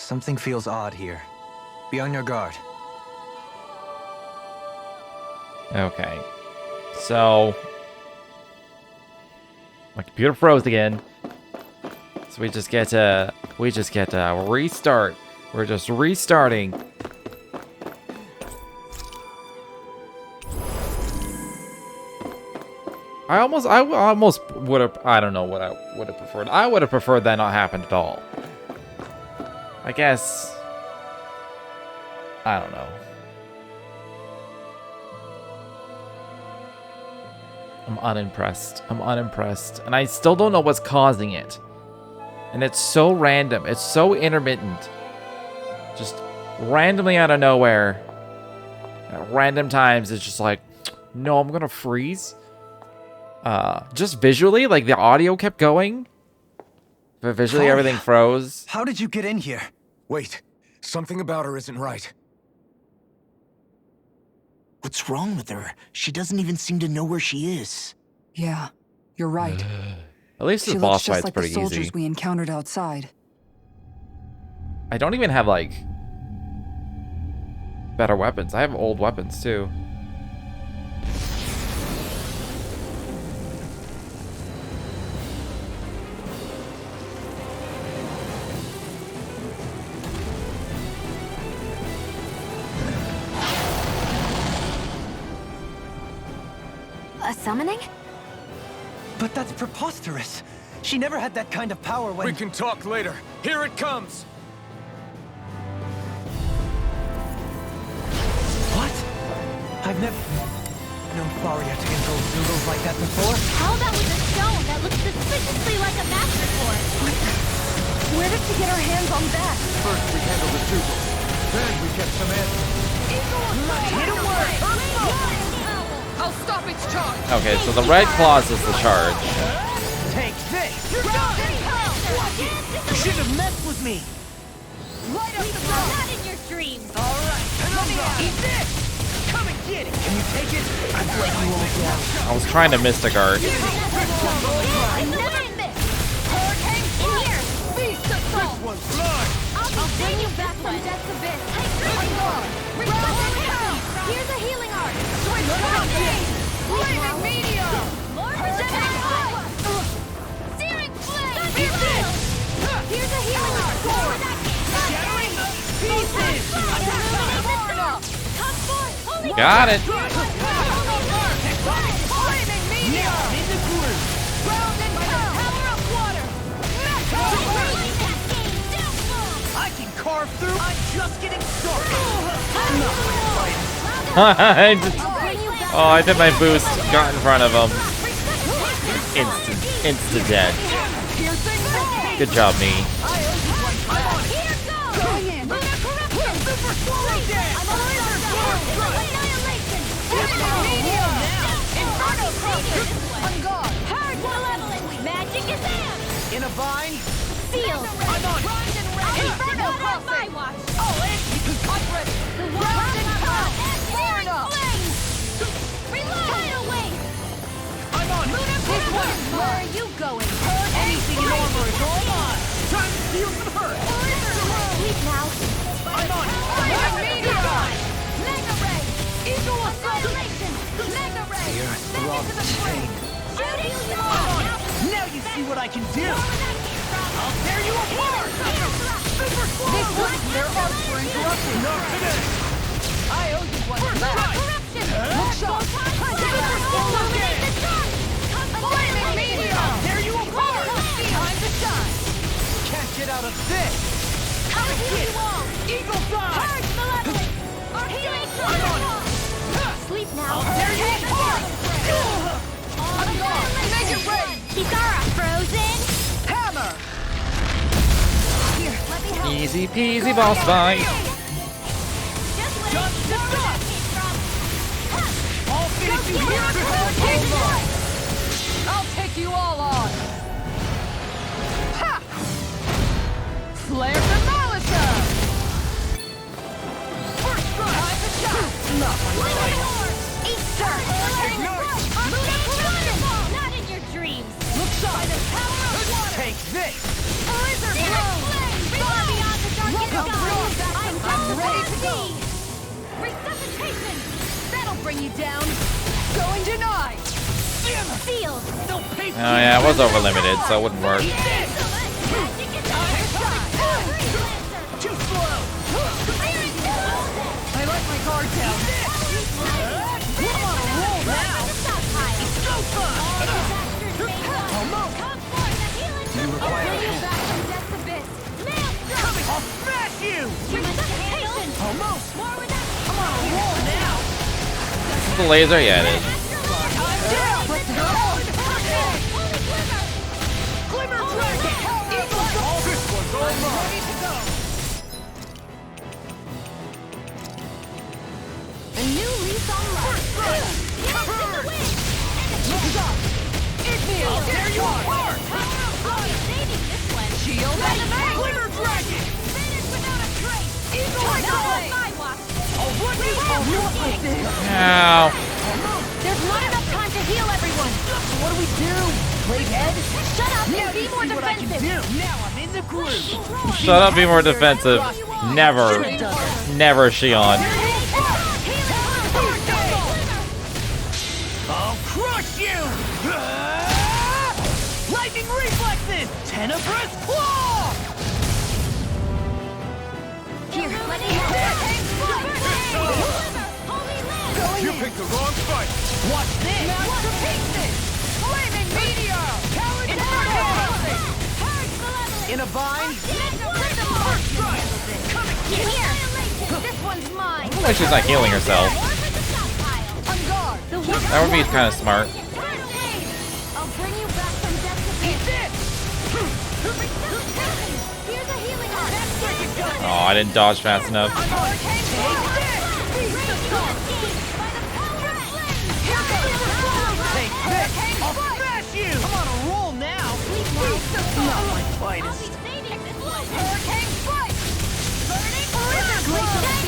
Something feels odd here. Be on your guard. Okay. So my computer froze again. So we just get to restart. We're just restarting. I almost would have, I don't know what I would have preferred. I would have preferred that not happen at all. I guess, I don't know. I'm unimpressed. I'm unimpressed. And I still don't know what's causing it. And it's so random. It's so intermittent. Just randomly out of nowhere. At random times, it's just like, no, I'm gonna freeze. Just visually, like the audio kept going. But visually, everything froze. How did you get in here? Wait, something about her isn't right. What's wrong with her? She doesn't even seem to know where she is. Yeah, you're right. At least She the looks boss just fight's like the pretty soldiers easy. we encountered outside. I don't even have, like, better weapons. I have old weapons, too. A summoning? But that's preposterous. She never had that kind of power when... We can talk later. Here it comes! What? I've never known Faria to control noodles like that before. How about with a stone that looks suspiciously like a master sword? Where did she get her hands on that? First we handle the Dougal. Then we get some answers. Hit him where? I'll stop its charge! Okay, so the red claws is the charge. Take this! You're You shouldn't have messed with me! Light up the ground! Not in your dreams! Alright, eat this! Come and get it! Can you take it? I'm letting you all down. I was trying to miss the guard. Never in this! Hurricane in here! Feast of salt! One's blind! I'll bring you back from death's abyss! Here's a healing art! Flaming medium! More projectile power! Searing flame! Here's a healing art! Shattering pieces! Come forth! Holy Got it. Flaming medium! In the groove! Ground and power of water! I can carve through! I'm just getting started! I did my boost. Got in front of him. Instant dead. Good job, me. In a vine? Sealed! I'm on it! Inferno crossing! Oh, I'm ready! Ground and power! Far enough! Tidal wave! I'm on it! Where are you going? Anything in armor is all mine! Time to deal some hurt! Sleep now! I'm on it! Flaming medium! Mega ray! Eagle Annihilation! Mega ray! The earth throbs with pain. Shooting star! Now you see what I can do! I'll tear you apart! Super slow! This wasn't their art for interrupting! Not today! I owe you one for that! Corruption! Look shot! Illuminate the sun! Flaming medium! Tear you apart! Time to shine! Can't get out of this! I'll heal you all! Eagle fly! Purge malevolence! Healing on Sleep now! tear you apart! Make it rain! Kisara frozen! Hammer! Here, let me help. Easy peasy boss fight. Just wait. Just Where stop. that came from. All finishing Go here! get it. Hold on! I'll take you all on! Ha! Flare the Molotov! First strike! Time to shot! Not my fight! Easter! Not in your dreams! Look shot! By the power of water! Take this! Blizzard blow! Far beyond the darkest bring you down. Going denied. Sealed. They'll pay for Oh yeah, it was over limited, so it wouldn't work. Too slow. I let my guard down. I'm on a roll now. Go fun. I'll smash you. Almost. I'm on a roll now. Is the laser? Yeah, it is. Glimmer dragon. Eagle All this one's all mine. ready to go. A new lease on life. I'll tear you apart. I'll be saving this one. Shield. Glimmer dragon. Finish without a trace. Eagle Not on eye. my watch. I'll run you I'll do over. it like this. Ow. There's not enough time to heal everyone. What do we do? Play dead? Shut up Now and be you more see what I can defensive. do. Now I'm in the groove. Shut up, be more defensive. Never. Never, Shion. I'll crush you! Lightning reflexes! Tenebrous claw! Here, let me help. You picked the wrong fight. Watch this! Masterpieces! Flaming meteor! Inferno! In a vine? First strike! Here. This one's mine. Like she's not healing herself. On guard. That would be kind of smart. I'll bring you back from death to Eat this! Here's a healing arm. Oh, I didn't dodge fast enough. Take this! I'll smash you! I'm on a roll now! Not my finest. Hurricane strike!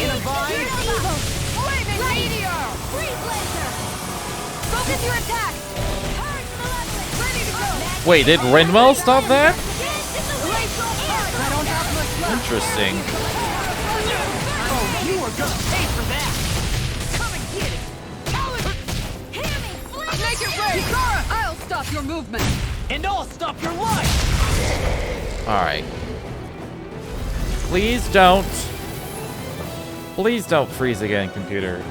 In a vine? Flaming meteor! Freeze laser! Focus your attack! Ready to go! Wait, did Rinwell stop that? I don't have much left. Interesting. Oh, you are gonna pay for that! Come and get it! Make it rain! Hikara! I'll stop your movement. And I'll stop your life! Alright. Please don't. Please don't freeze again, computer.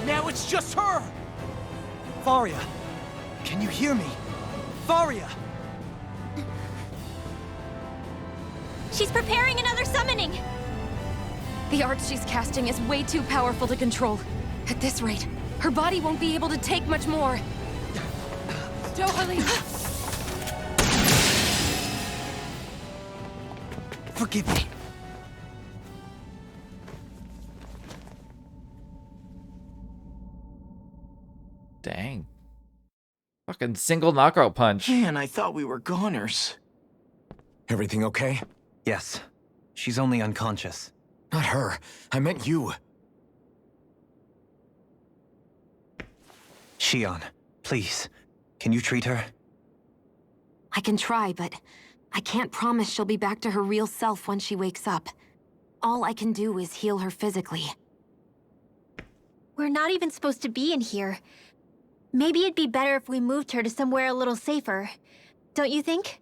Now it's just her! Faria, can you hear me? Faria! She's preparing another summoning! The art she's casting is way too powerful to control. At this rate, her body won't be able to take much more. Dohalim! Forgive me. Dang. Fucking single knockout punch. Man, I thought we were goners. Everything okay? Yes. She's only unconscious. Not her. I meant you. Shion, please. Can you treat her? I can try, but I can't promise she'll be back to her real self when she wakes up. All I can do is heal her physically. We're not even supposed to be in here. Maybe it'd be better if we moved her to somewhere a little safer. Don't you think?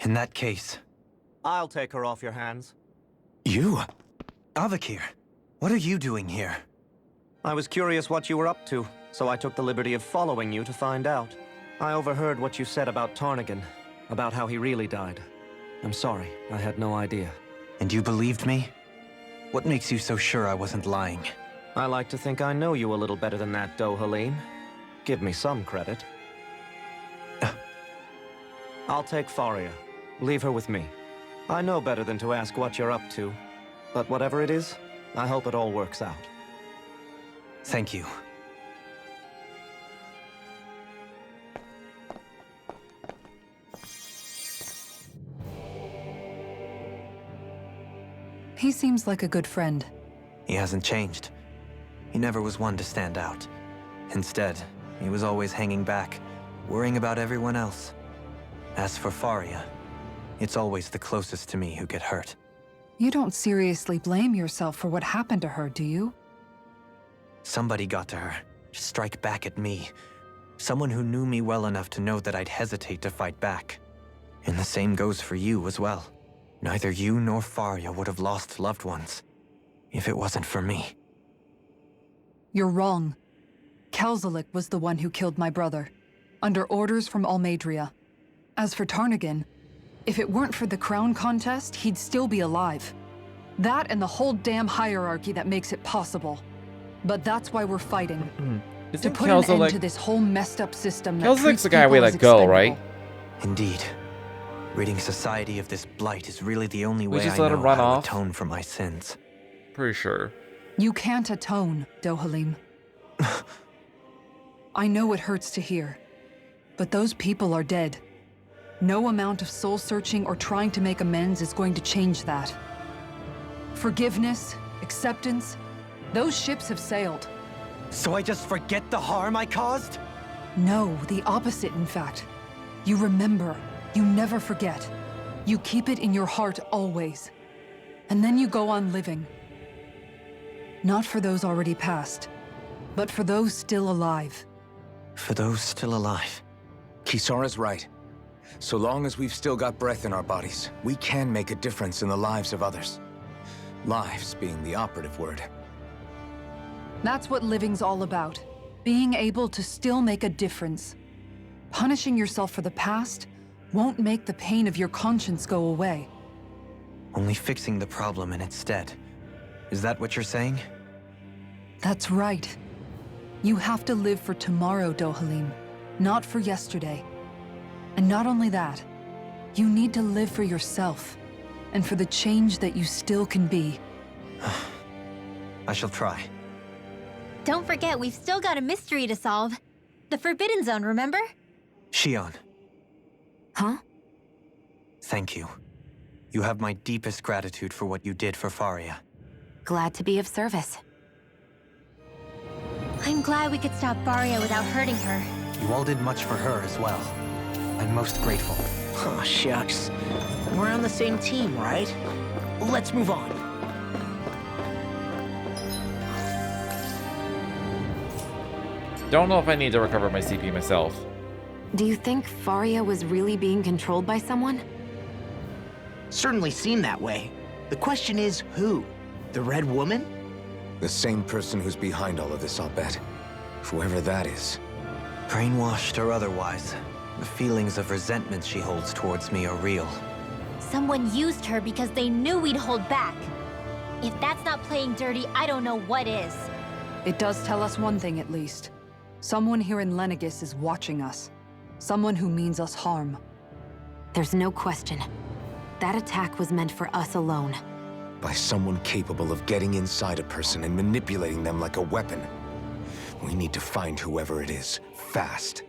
In that case, I'll take her off your hands. you? Avakir, what are you doing here? I was curious what you were up to, so I took the liberty of following you to find out. I overheard what you said about Tarnagan, about how he really died. I'm sorry, I had no idea. And you believed me? What makes you so sure I wasn't lying? I like to think I know you a little better than that, Dohalim. Give me some credit. I'll take Faria. Leave her with me. I know better than to ask what you're up to. But whatever it is, I hope it all works out. Thank you. He seems like a good friend. He hasn't changed. He never was one to stand out. Instead, he was always hanging back, worrying about everyone else. As for Faria, it's always the closest to me who get hurt. You don't seriously blame yourself for what happened to her, do you? Somebody got to her, to strike back at me. Someone who knew me well enough to know that I'd hesitate to fight back. And the same goes for you as well. Neither you nor Faria would have lost loved ones if it wasn't for me. You're wrong. Kelzelik was the one who killed my brother, under orders from Almadria. As for Tarnagin, if it weren't for the crown contest, he'd still be alive. That and the whole damn hierarchy that makes it possible. But that's why we're fighting. To Isn't put an end Kelzelik... to this whole messed up system that Kelzelik's treats the guy we people let as go, expendable. right? Indeed. Ridding society of this blight is really the only way just I let him know run how off? to atone for my sins. Pretty sure. You can't atone, Dohalim. I know it hurts to hear, but those people are dead. No amount of soul-searching or trying to make amends is going to change that. Forgiveness, acceptance, those ships have sailed. So I just forget the harm I caused? No, the opposite, in fact. You remember. You never forget. You keep it in your heart always. And then you go on living. Not for those already past, but for those still alive. For those still alive. Kisara's right. So long as we've still got breath in our bodies, we can make a difference in the lives of others. Lives being the operative word. That's what living's all about. Being able to still make a difference. Punishing yourself for the past won't make the pain of your conscience go away. Only fixing the problem in its stead. Is that what you're saying? That's right. You have to live for tomorrow, Dohalim, not for yesterday. And not only that, you need to live for yourself, and for the change that you still can be. I shall try. Don't forget, we've still got a mystery to solve. The Forbidden Zone, remember? Shion. Huh? Thank you. You have my deepest gratitude for what you did for Faria. Glad to be of service. I'm glad we could stop Faria without hurting her. You all did much for her as well. I'm most grateful. Oh, shucks. We're on the same team, right? Let's move on. Don't know if I need to recover my CP myself. Do you think Faria was really being controlled by someone? Certainly seemed that way. The question is, who? The Red Woman? The same person who's behind all of this, I'll bet. Whoever that is. Brainwashed or otherwise, the feelings of resentment she holds towards me are real. Someone used her because they knew we'd hold back. If that's not playing dirty, I don't know what is. It does tell us one thing at least. Someone here in Lenegis is watching us. Someone who means us harm. There's no question. That attack was meant for us alone. By someone capable of getting inside a person and manipulating them like a weapon. We need to find whoever it is, fast.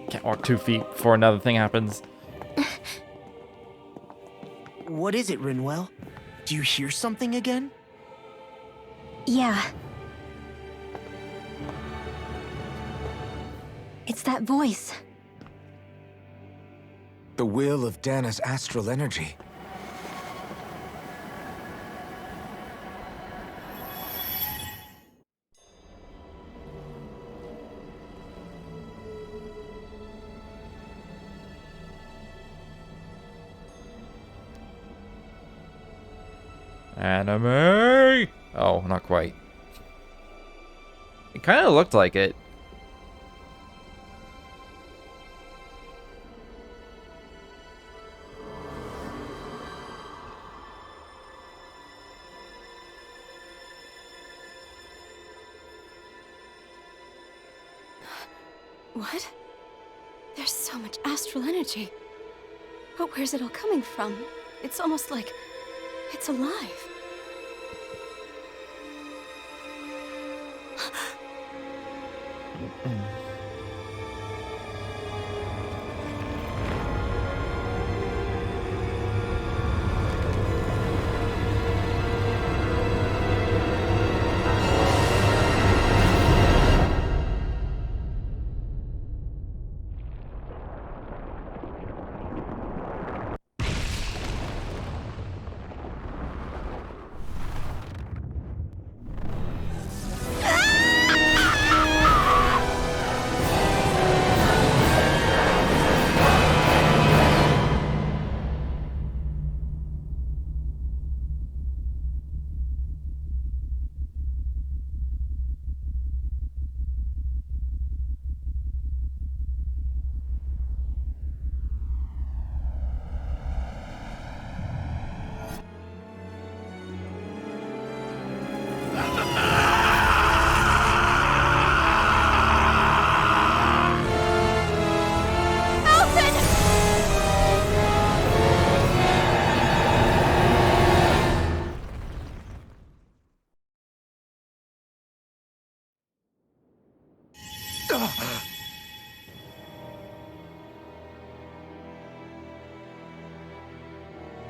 Can't walk 2 feet before another thing happens. What is it, Rinwell? Do you hear something again? Yeah. It's that voice. The will of Dana's astral energy. Anime! Oh, not quite. It kind of looked like it. What? There's so much astral energy. But where's it all coming from? It's almost like it's alive.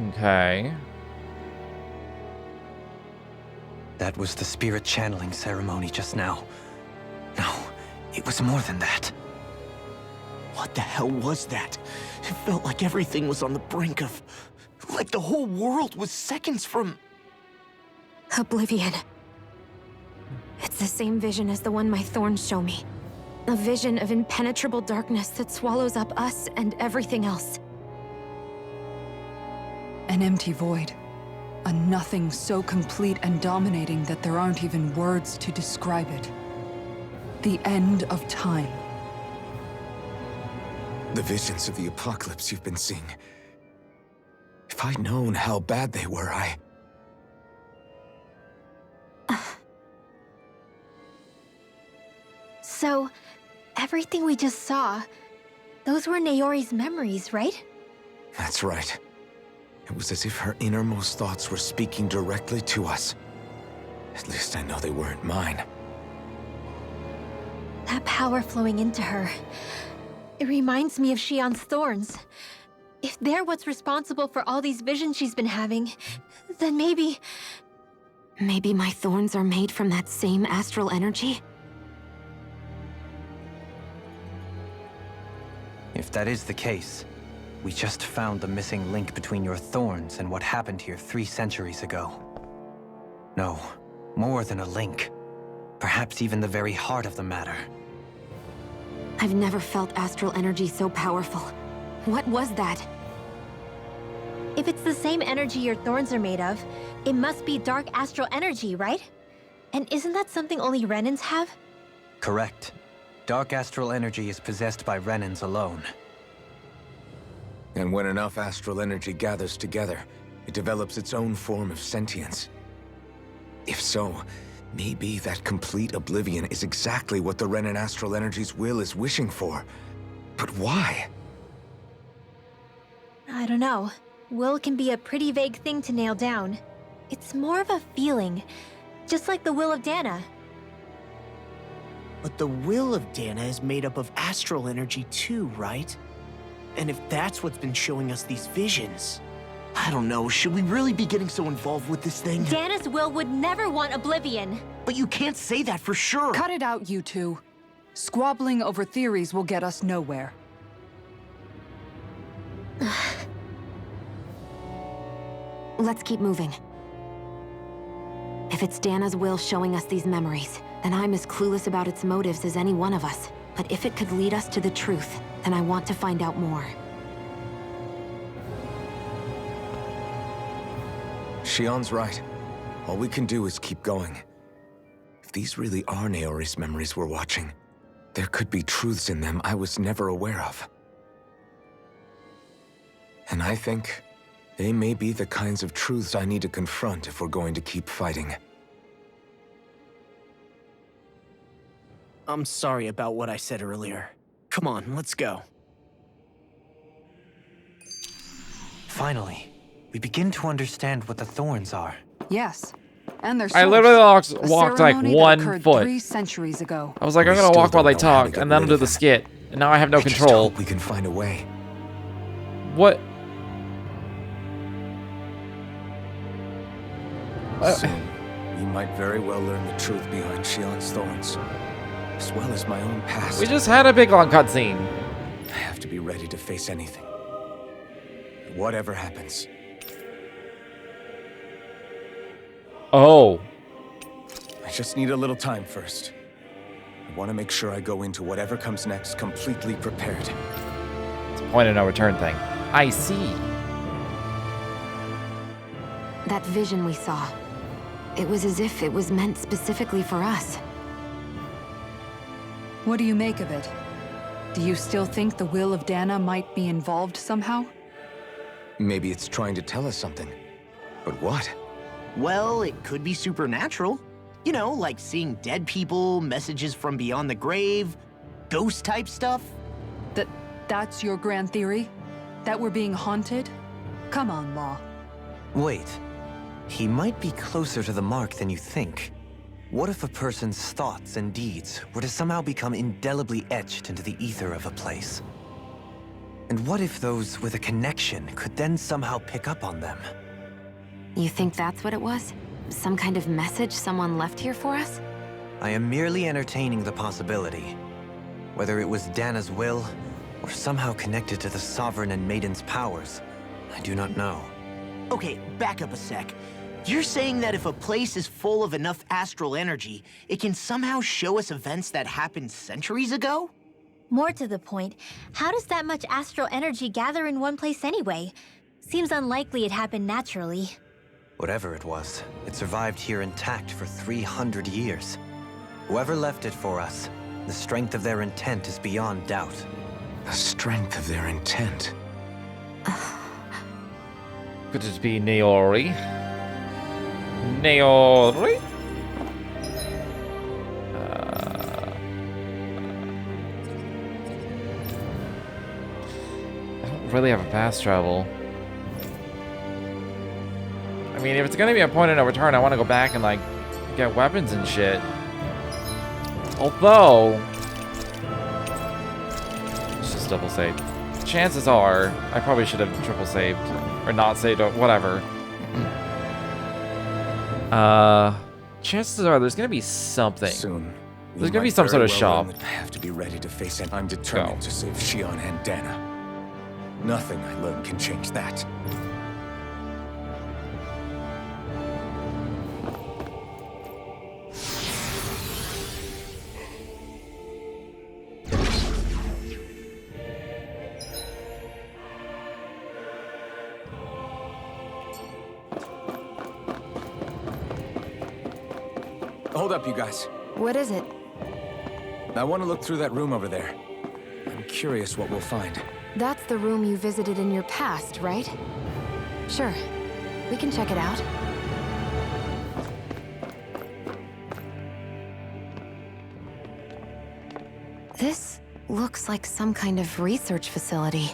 Okay. That was the spirit channeling ceremony just now. No, it was more than that. What the hell was that? It felt like everything was on the brink of... like the whole world was seconds from... Oblivion. It's the same vision as the one my thorns show me. A vision of impenetrable darkness that swallows up us and everything else. An empty void. A nothing so complete and dominating that there aren't even words to describe it. The end of time. The visions of the apocalypse you've been seeing. If I'd known how bad they were, So, everything we just saw, those were Naori's memories, right? That's right. It was as if her innermost thoughts were speaking directly to us. At least I know they weren't mine. That power flowing into her. It reminds me of Shion's thorns. If they're what's responsible for all these visions she's been having, then maybe... Maybe my thorns are made from that same astral energy? If that is the case, we just found the missing link between your thorns and what happened here 3 centuries ago. No, more than a link. Perhaps even the very heart of the matter. I've never felt astral energy so powerful. What was that? If it's the same energy your thorns are made of, it must be dark astral energy, right? And isn't that something only Renans have? Correct. Dark astral energy is possessed by Renans alone. And when enough astral energy gathers together, it develops its own form of sentience. If so, maybe that complete oblivion is exactly what the Renan astral energy's will is wishing for. But why? I don't know. Will can be a pretty vague thing to nail down. It's more of a feeling, just like the will of Dana. But the will of Dana is made up of astral energy too, right? And if that's what's been showing us these visions... I don't know, should we really be getting so involved with this thing? Dana's will would never want oblivion. But you can't say that for sure. Cut it out, you two. Squabbling over theories will get us nowhere. Let's keep moving. If it's Dana's will showing us these memories, then I'm as clueless about its motives as any one of us. But if it could lead us to the truth, then I want to find out more. Shion's right. All we can do is keep going. If these really are Naori's memories we're watching, there could be truths in them I was never aware of. And I think they may be the kinds of truths I need to confront if we're going to keep fighting. I'm sorry about what I said earlier. Come on, let's go. Finally, we begin to understand what the thorns are. Yes. And their I source. literally walked A like ceremony that 1 occurred foot. 3 centuries ago. I was like, I'm We gonna still walk while they don't know how to talk, get and then I'll rid do of the him. skit. And now I have no I just control. hope we can find a way. What? Soon, we might very well learn the truth behind Shion's thorns, as well as my own past. We just had a big long cutscene. I have to be ready to face anything. Whatever happens. Oh. I just need a little time first. I want to make sure I go into whatever comes next completely prepared. It's a point of no return thing. I see. That vision we saw. It was as if it was meant specifically for us. What do you make of it? Do you still think the will of Dana might be involved somehow? Maybe it's trying to tell us something. But what? Well, it could be supernatural. You know, like seeing dead people, messages from beyond the grave, ghost-type stuff. That's your grand theory? That we're being haunted? Come on, Law. Wait. He might be closer to the mark than you think. What if a person's thoughts and deeds were to somehow become indelibly etched into the ether of a place? And what if those with a connection could then somehow pick up on them? You think that's what it was? Some kind of message someone left here for us? I am merely entertaining the possibility. Whether it was Dana's will, or somehow connected to the Sovereign and Maiden's powers, I do not know. Okay, back up a sec. You're saying that if a place is full of enough astral energy, it can somehow show us events that happened centuries ago? More to the point, how does that much astral energy gather in one place anyway? Seems unlikely it happened naturally. Whatever it was, it survived here intact for 300 years. Whoever left it for us, the strength of their intent is beyond doubt. The strength of their intent. Could it be Naori? Naori? I don't really have a fast travel. I mean, if it's gonna be a point of no return, I want to go back and, like, get weapons and shit. Although, let's just double save. Chances are, I probably should have triple saved. Or not saved, or whatever. Chances are there's gonna be something. Soon. There's gonna be some sort of shop. I have to be ready to face it. I'm determined to save Shion and Dana. Nothing I learn can change that. Hold up, you guys. What is it? I want to look through that room over there. I'm curious what we'll find. That's the room you visited in your past, right? Sure. We can check it out. This looks like some kind of research facility.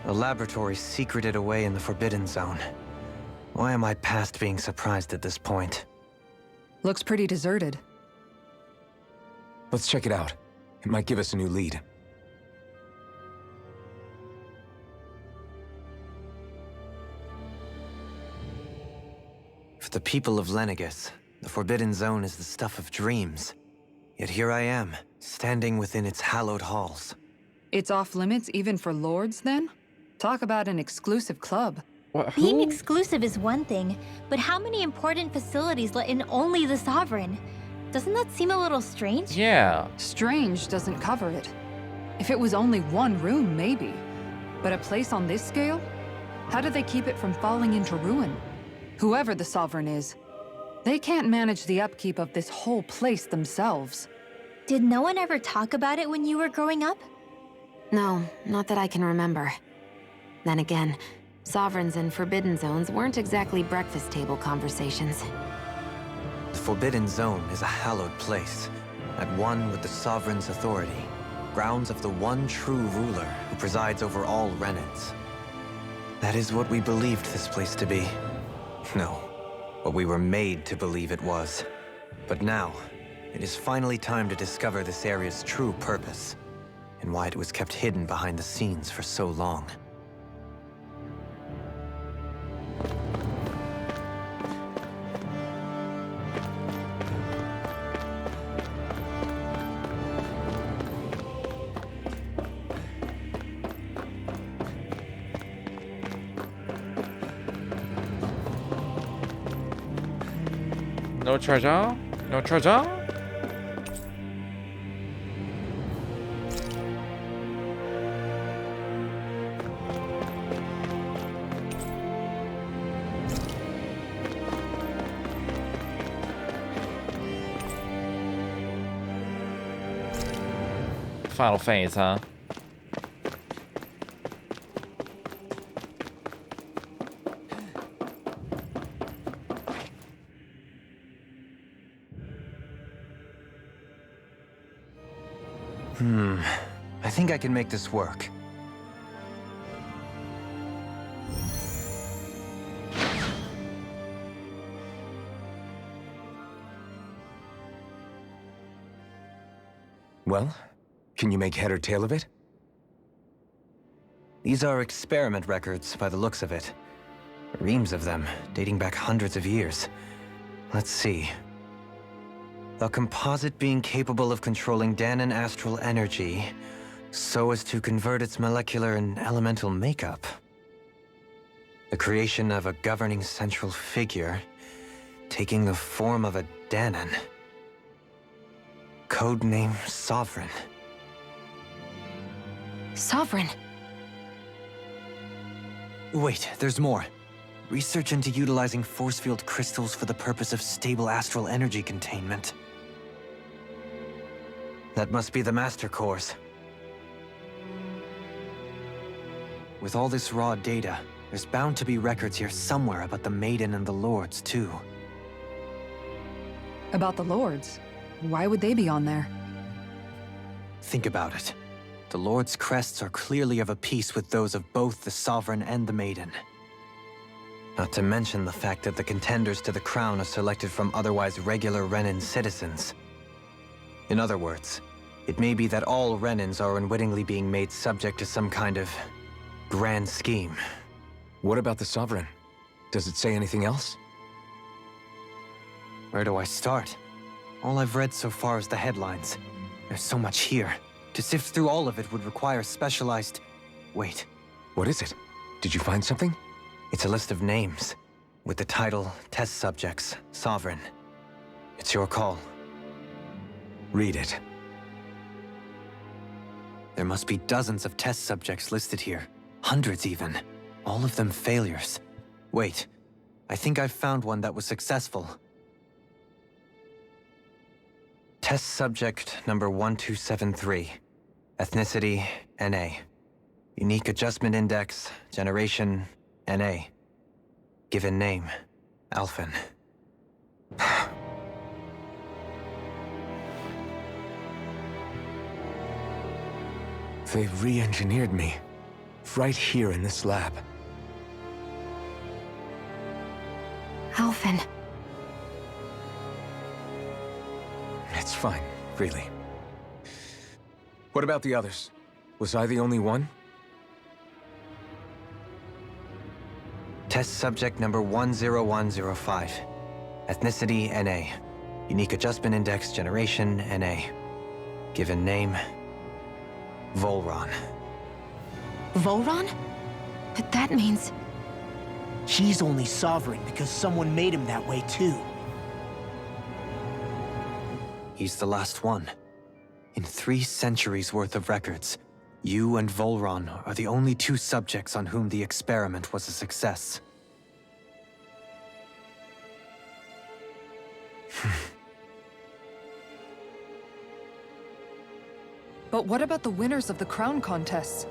A laboratory secreted away in the Forbidden Zone. Why am I past being surprised at this point? Looks pretty deserted. Let's check it out. It might give us a new lead. For the people of Lenegus, the Forbidden Zone is the stuff of dreams. Yet here I am, standing within its hallowed halls. It's off limits even for lords, then? Talk about an exclusive club. What, Being exclusive is one thing, but how many important facilities let in only the Sovereign? Doesn't that seem a little strange? Yeah. Strange doesn't cover it. If it was only one room, maybe. But a place on this scale? How do they keep it from falling into ruin? Whoever the Sovereign is, they can't manage the upkeep of this whole place themselves. Did no one ever talk about it when you were growing up? No, not that I can remember. Then again, Sovereigns and Forbidden Zones weren't exactly breakfast table conversations. The Forbidden Zone is a hallowed place, at one with the Sovereign's authority, grounds of the one true ruler who presides over all Renans. That is what we believed this place to be. No, what we were made to believe it was. But now, it is finally time to discover this area's true purpose, and why it was kept hidden behind the scenes for so long. No treasure? No treasure? Final phase, huh? I think I can make this work. Well, Can you make head or tail of it? These are experiment records by the looks of it. Reams of them, dating back hundreds of years. Let's see. A composite being capable of controlling Danon astral energy so as to convert its molecular and elemental makeup. The creation of a governing central figure, taking the form of a Danon. Codename Sovereign. Sovereign. Wait, there's more. Research into utilizing force field crystals for the purpose of stable astral energy containment. That must be the Master Cores. With all this raw data, there's bound to be records here somewhere about the Maiden and the Lords, too. About the Lords? Why would they be on there? Think about it. The Lord's crests are clearly of a piece with those of both the Sovereign and the Maiden. Not to mention the fact that the contenders to the crown are selected from otherwise regular Renan citizens. In other words, it may be that all Renans are unwittingly being made subject to some kind of grand scheme. What about the Sovereign? Does it say anything else? Where do I start? All I've read so far is the headlines. There's so much here. To sift through all of it would require specialized... Wait. What is it? Did you find something? It's a list of names, with the title, Test Subjects, Sovereign. It's your call. Read it. There must be dozens of test subjects listed here. Hundreds even. All of them failures. Wait, I think I've found one that was successful. Test subject number 1273. Ethnicity, NA. Unique adjustment index, generation, NA. Given name, Alphen. They re-engineered me. Right here in this lab. Alphen. It's fine, really. What about the others? Was I the only one? Test subject number 10105. Ethnicity, NA. Unique adjustment index, generation, NA. Given name, Volron. Volron? But that means... He's only Sovereign because someone made him that way too. He's the last one. In 3 centuries worth of records, you and Volron are the only 2 subjects on whom the experiment was a success. But what about the winners of the crown contests?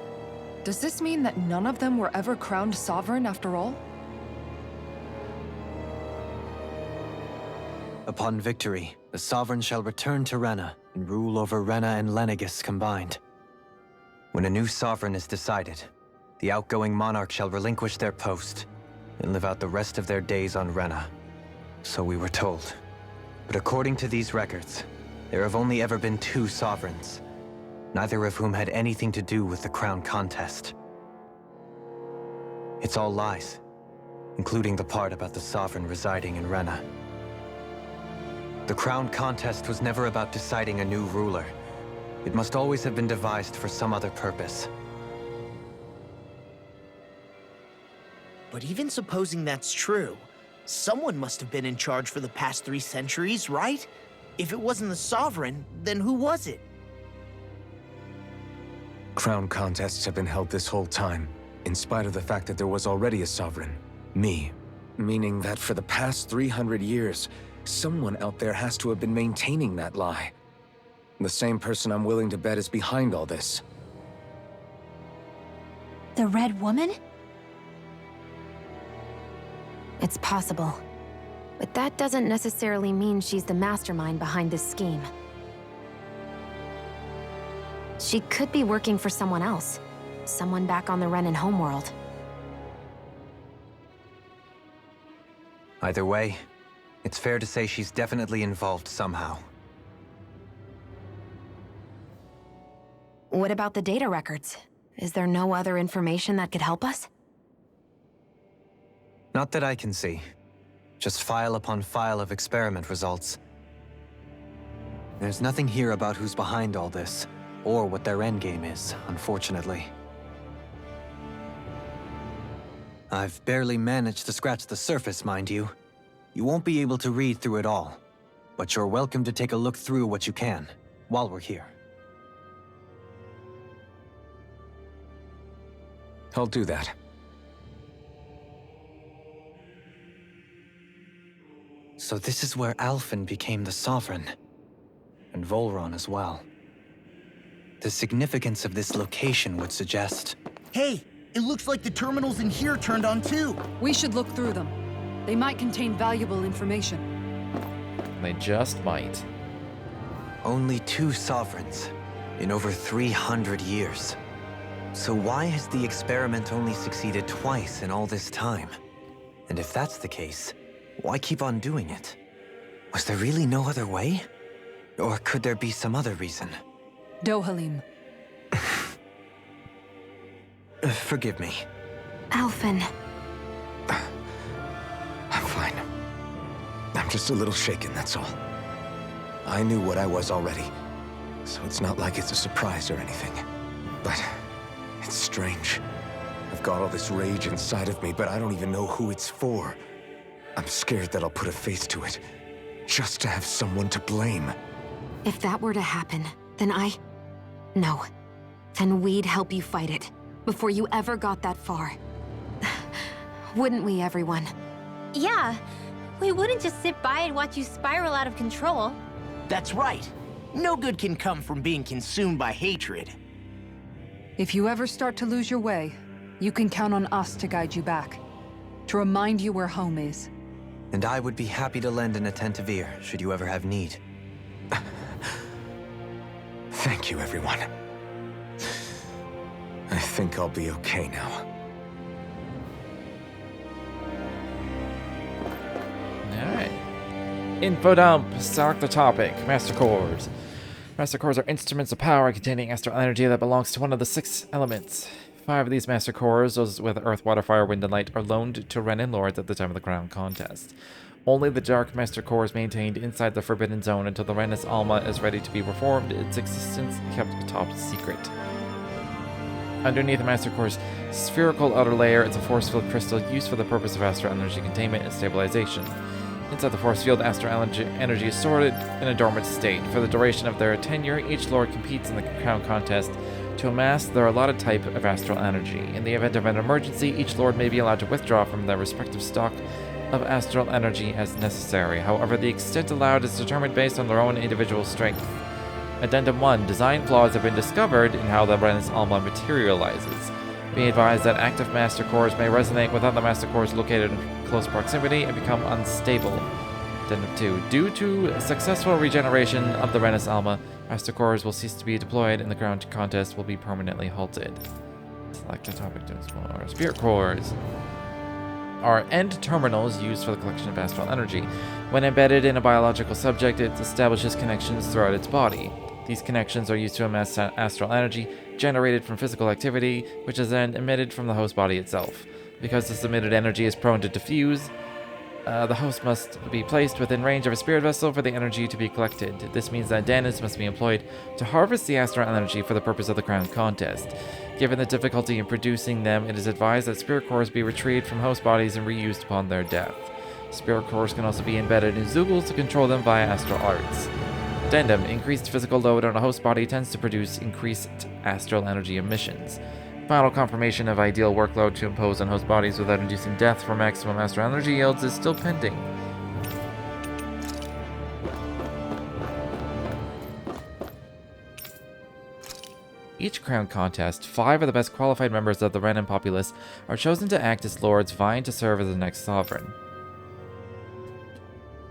Does this mean that none of them were ever crowned sovereign after all? Upon victory, the Sovereign shall return to Rena and rule over Rena and Lenegis combined. When a new Sovereign is decided, the outgoing monarch shall relinquish their post and live out the rest of their days on Rena. So we were told. But according to these records, there have only ever been 2 Sovereigns, neither of whom had anything to do with the crown contest. It's all lies, including the part about the Sovereign residing in Rena. The crown contest was never about deciding a new ruler. It must always have been devised for some other purpose. But even supposing that's true, someone must have been in charge for the past 3 centuries, right? If it wasn't the Sovereign, then who was it? Crown contests have been held this whole time, in spite of the fact that there was already a Sovereign. Me. Meaning that for the past 300 years, someone out there has to have been maintaining that lie. The same person I'm willing to bet is behind all this. The Red Woman? It's possible. But that doesn't necessarily mean she's the mastermind behind this scheme. She could be working for someone else. Someone back on the Renan homeworld. Either way, it's fair to say she's definitely involved somehow. What about the data records? Is there no other information that could help us? Not that I can see. Just file upon file of experiment results. There's nothing here about who's behind all this, or what their endgame is, unfortunately. I've barely managed to scratch the surface, mind you. You won't be able to read through it all, but you're welcome to take a look through what you can, while we're here. I'll do that. So this is where Alphen became the Sovereign, and Volron as well. The significance of this location would suggest... Hey, it looks like the terminals in here turned on too. We should look through them. They might contain valuable information. They just might. Only 2 Sovereigns in over 300 years. So why has the experiment only succeeded twice in all this time? And if that's the case, why keep on doing it? Was there really no other way? Or could there be some other reason? Dohalim. Forgive me. Alphen. I'm fine. I'm just a little shaken, that's all. I knew what I was already, so it's not like it's a surprise or anything. But it's strange. I've got all this rage inside of me, but I don't even know who it's for. I'm scared that I'll put a face to it, just to have someone to blame. If that were to happen, then No. Then we'd help you fight it, before you ever got that far. Wouldn't we, everyone? Yeah, we wouldn't just sit by and watch you spiral out of control. That's right. No good can come from being consumed by hatred. If you ever start to lose your way, you can count on us to guide you back. To remind you where home is. And I would be happy to lend an attentive ear, should you ever have need. Thank you, everyone. I think I'll be okay now. Alright. Info dump. Select the topic. Master Cores. Master Cores are instruments of power containing astral energy that belongs to one of the 6 elements. 5 of these Master Cores, those with Earth, Water, Fire, Wind, and Light, are loaned to Renin Lords at the time of the Crown Contest. Only the Dark Master Core is maintained inside the Forbidden Zone until the Renis Alma is ready to be reformed, its existence kept top secret. Underneath the Master Core's spherical outer layer is a force field crystal used for the purpose of astral energy containment and stabilization. Inside the force field, astral energy is stored in a dormant state. For the duration of their tenure, each Lord competes in the Crown Contest to amass their allotted type of astral energy. In the event of an emergency, each Lord may be allowed to withdraw from their respective stock of astral energy as necessary. However, the extent allowed is determined based on their own individual strength. Addendum 1. Design flaws have been discovered in how the Renis Alma materializes. Be advised that active Master Cores may resonate with other Master Cores located in close proximity and become unstable. Addendum 2. Due to successful regeneration of the Renis Alma, Master Cores will cease to be deployed and the ground contest will be permanently halted. Select a topic to explore. Spirit Cores are end terminals used for the collection of astral energy. When embedded in a biological subject, it establishes connections throughout its body. These connections are used to amass astral energy generated from physical activity, which is then emitted from the host body itself. Because this emitted energy is prone to diffuse, the host must be placed within range of a spirit vessel for the energy to be collected. This means that Danis must be employed to harvest the astral energy for the purpose of the Crown Contest. Given the difficulty in producing them, it is advised that spirit cores be retrieved from host bodies and reused upon their death. Spirit cores can also be embedded in Zoogles to control them via astral arts. Addendum. Increased physical load on a host body tends to produce increased astral energy emissions. Final confirmation of ideal workload to impose on host bodies without inducing death for maximum astral energy yields is still pending. Each Crown Contest, 5 of the best qualified members of the Renin populace are chosen to act as lords vying to serve as the next sovereign.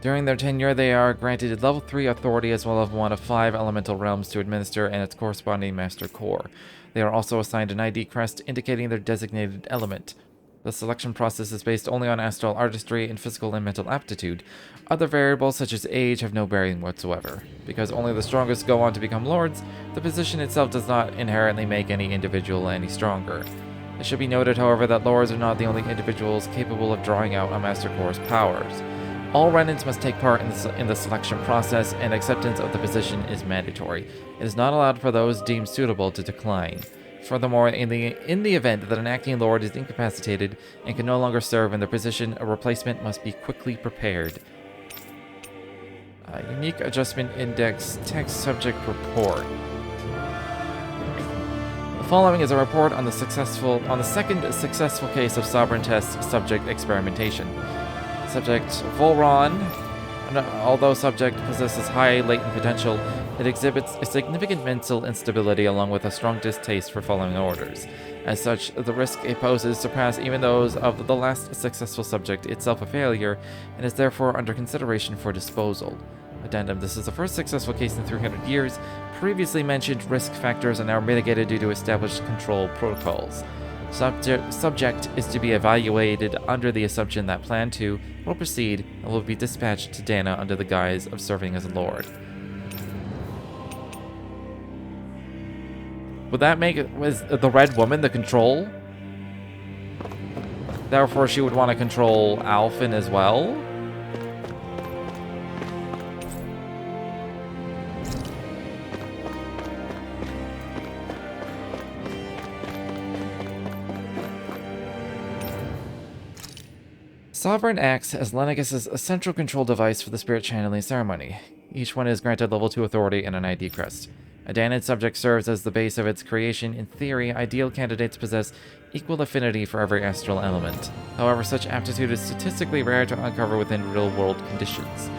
During their tenure, they are granted level 3 authority as well as one of 5 elemental realms to administer and its corresponding Master Core. They are also assigned an ID crest indicating their designated element. The selection process is based only on astral artistry and physical and mental aptitude. Other variables, such as age, have no bearing whatsoever. Because only the strongest go on to become lords, the position itself does not inherently make any individual any stronger. It should be noted, however, that lords are not the only individuals capable of drawing out a Master Core's powers. All Renans must take part in the selection process, and acceptance of the position is mandatory. It is not allowed for those deemed suitable to decline. Furthermore, in the event that an acting lord is incapacitated and can no longer serve in their position, a replacement must be quickly prepared. Unique Adjustment Index Text Subject Report. The following is a report on the second successful case of Sovereign Test Subject Experimentation. Subject Volron. Although subject possesses high latent potential, it exhibits a significant mental instability along with a strong distaste for following orders. As such, the risk it poses surpass even those of the last successful subject, itself a failure, and is therefore under consideration for disposal. Addendum: this is the first successful case in 300 years. Previously mentioned risk factors are now mitigated due to established control protocols. Subject is to be evaluated under the assumption that Plan 2 will proceed and will be dispatched to Dana under the guise of serving as a lord. Would that make was the red woman the control? Therefore, she would want to control Alphen as well? Sovereign acts as Lenegis' central control device for the spirit channeling ceremony. Each one is granted level 2 authority and an ID crest. A Danan subject serves as the base of its creation. In theory, ideal candidates possess equal affinity for every astral element. However, such aptitude is statistically rare to uncover within real-world conditions.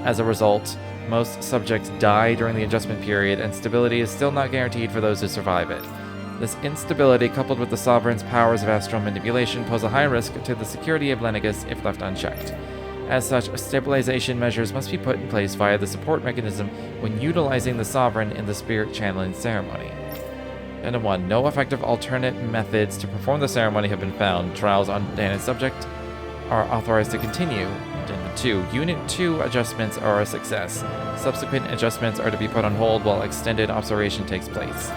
As a result, most subjects die during the adjustment period, and stability is still not guaranteed for those who survive it. This instability, coupled with the Sovereign's powers of astral manipulation, pose a high risk to the security of Lenegis if left unchecked. As such, stabilization measures must be put in place via the support mechanism when utilizing the Sovereign in the spirit channeling ceremony. Addendum 1. No effective alternate methods to perform the ceremony have been found. Trials on Danan subject are authorized to continue. Addendum 2. Unit 2 adjustments are a success. Subsequent adjustments are to be put on hold while extended observation takes place.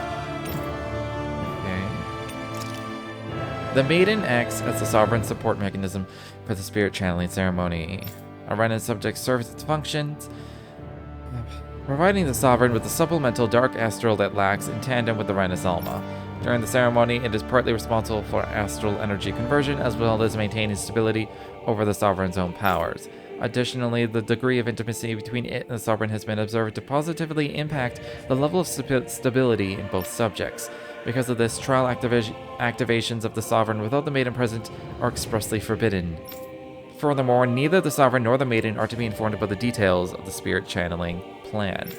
The Maiden acts as the sovereign support mechanism for the spirit channeling ceremony. A Renan subject serves its functions, providing the sovereign with the supplemental dark astral that lacks in tandem with the Renas Alma. During the ceremony, it is partly responsible for astral energy conversion as well as maintaining stability over the sovereign's own powers. Additionally, the degree of intimacy between it and the sovereign has been observed to positively impact the level of stability in both subjects. Because of this, trial activations of the Sovereign without the Maiden present are expressly forbidden. Furthermore, neither the Sovereign nor the Maiden are to be informed about the details of the spirit channeling plan.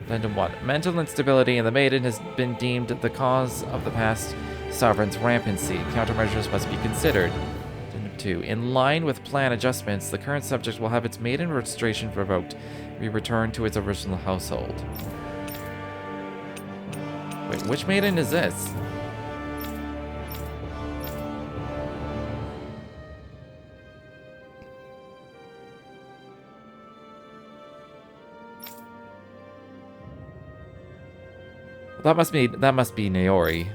Addendum 1. Mental instability in the Maiden has been deemed the cause of the past Sovereign's rampancy. Countermeasures must be considered. Addendum 2. In line with plan adjustments, the current subject will have its Maiden registration revoked and be returned to its original household. Wait, which Maiden is this? That must be Naori.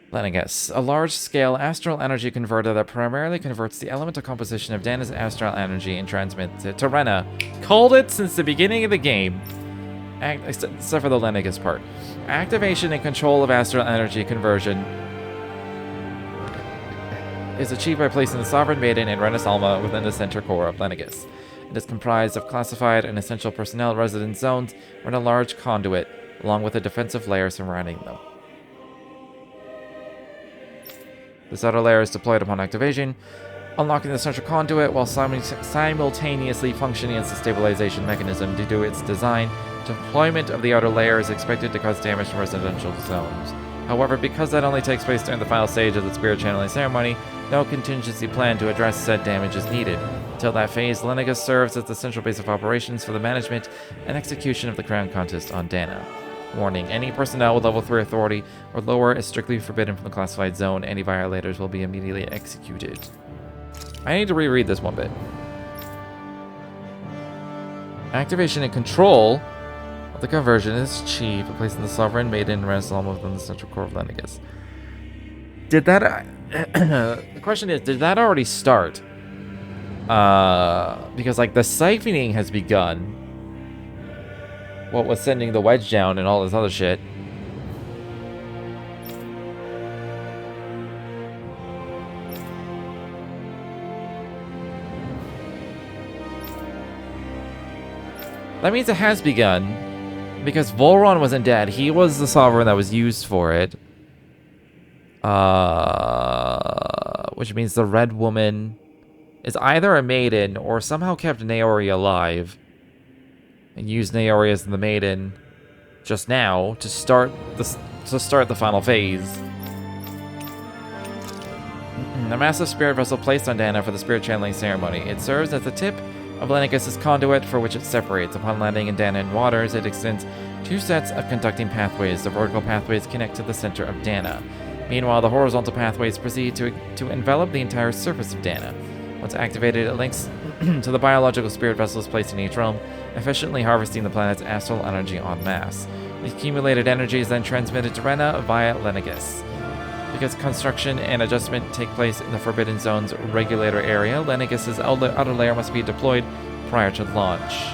Lenegis, a large-scale astral energy converter that primarily converts the elemental composition of Dana's astral energy and transmits it to Rena. Called it since the beginning of the game. Except for the Lenegis part. Activation and control of astral energy conversion is achieved by placing the Sovereign Maiden and Renas Alma within the center core of Lenegis. It is comprised of classified and essential personnel residence zones and a large conduit, along with a defensive layer surrounding them. This outer layer is deployed upon activation, unlocking the central conduit while simultaneously functioning as a stabilization mechanism. Due to its design, deployment of the outer layer is expected to cause damage to residential zones. However, because that only takes place during the final stage of the spirit channeling ceremony, no contingency plan to address said damage is needed. Until that phase, Lennigus serves as the central base of operations for the management and execution of the crown contest on Dana. Warning, any personnel with level 3 authority or lower is strictly forbidden from the classified zone. Any violators will be immediately executed. I need to reread this one bit. Activation and control of the conversion is achieved by placing the Sovereign Maiden Renaissance within the central core of Lennigus. Did that... the question is, did that already start? Because, like, the siphoning has begun. What was sending the wedge down and all this other shit. That means it has begun. Because Volron wasn't dead. He was the Sovereign that was used for it. Which means the Red Woman is either a maiden or somehow kept Naori alive. And used Naori as the maiden just now to start the final phase. A massive spirit vessel placed on Dana for the spirit channeling ceremony. It serves as the tip of Lennigus' conduit for which it separates. Upon landing in Danan waters, it extends two sets of conducting pathways. The vertical pathways connect to the center of Dana. Meanwhile, the horizontal pathways proceed to envelop the entire surface of Dana. Once activated, it links to the biological spirit vessels placed in each realm, efficiently harvesting the planet's astral energy en masse. The accumulated energy is then transmitted to Rena via Lennigus. Because construction and adjustment take place in the Forbidden Zone's regulator area, Lennigus' outer layer must be deployed prior to launch.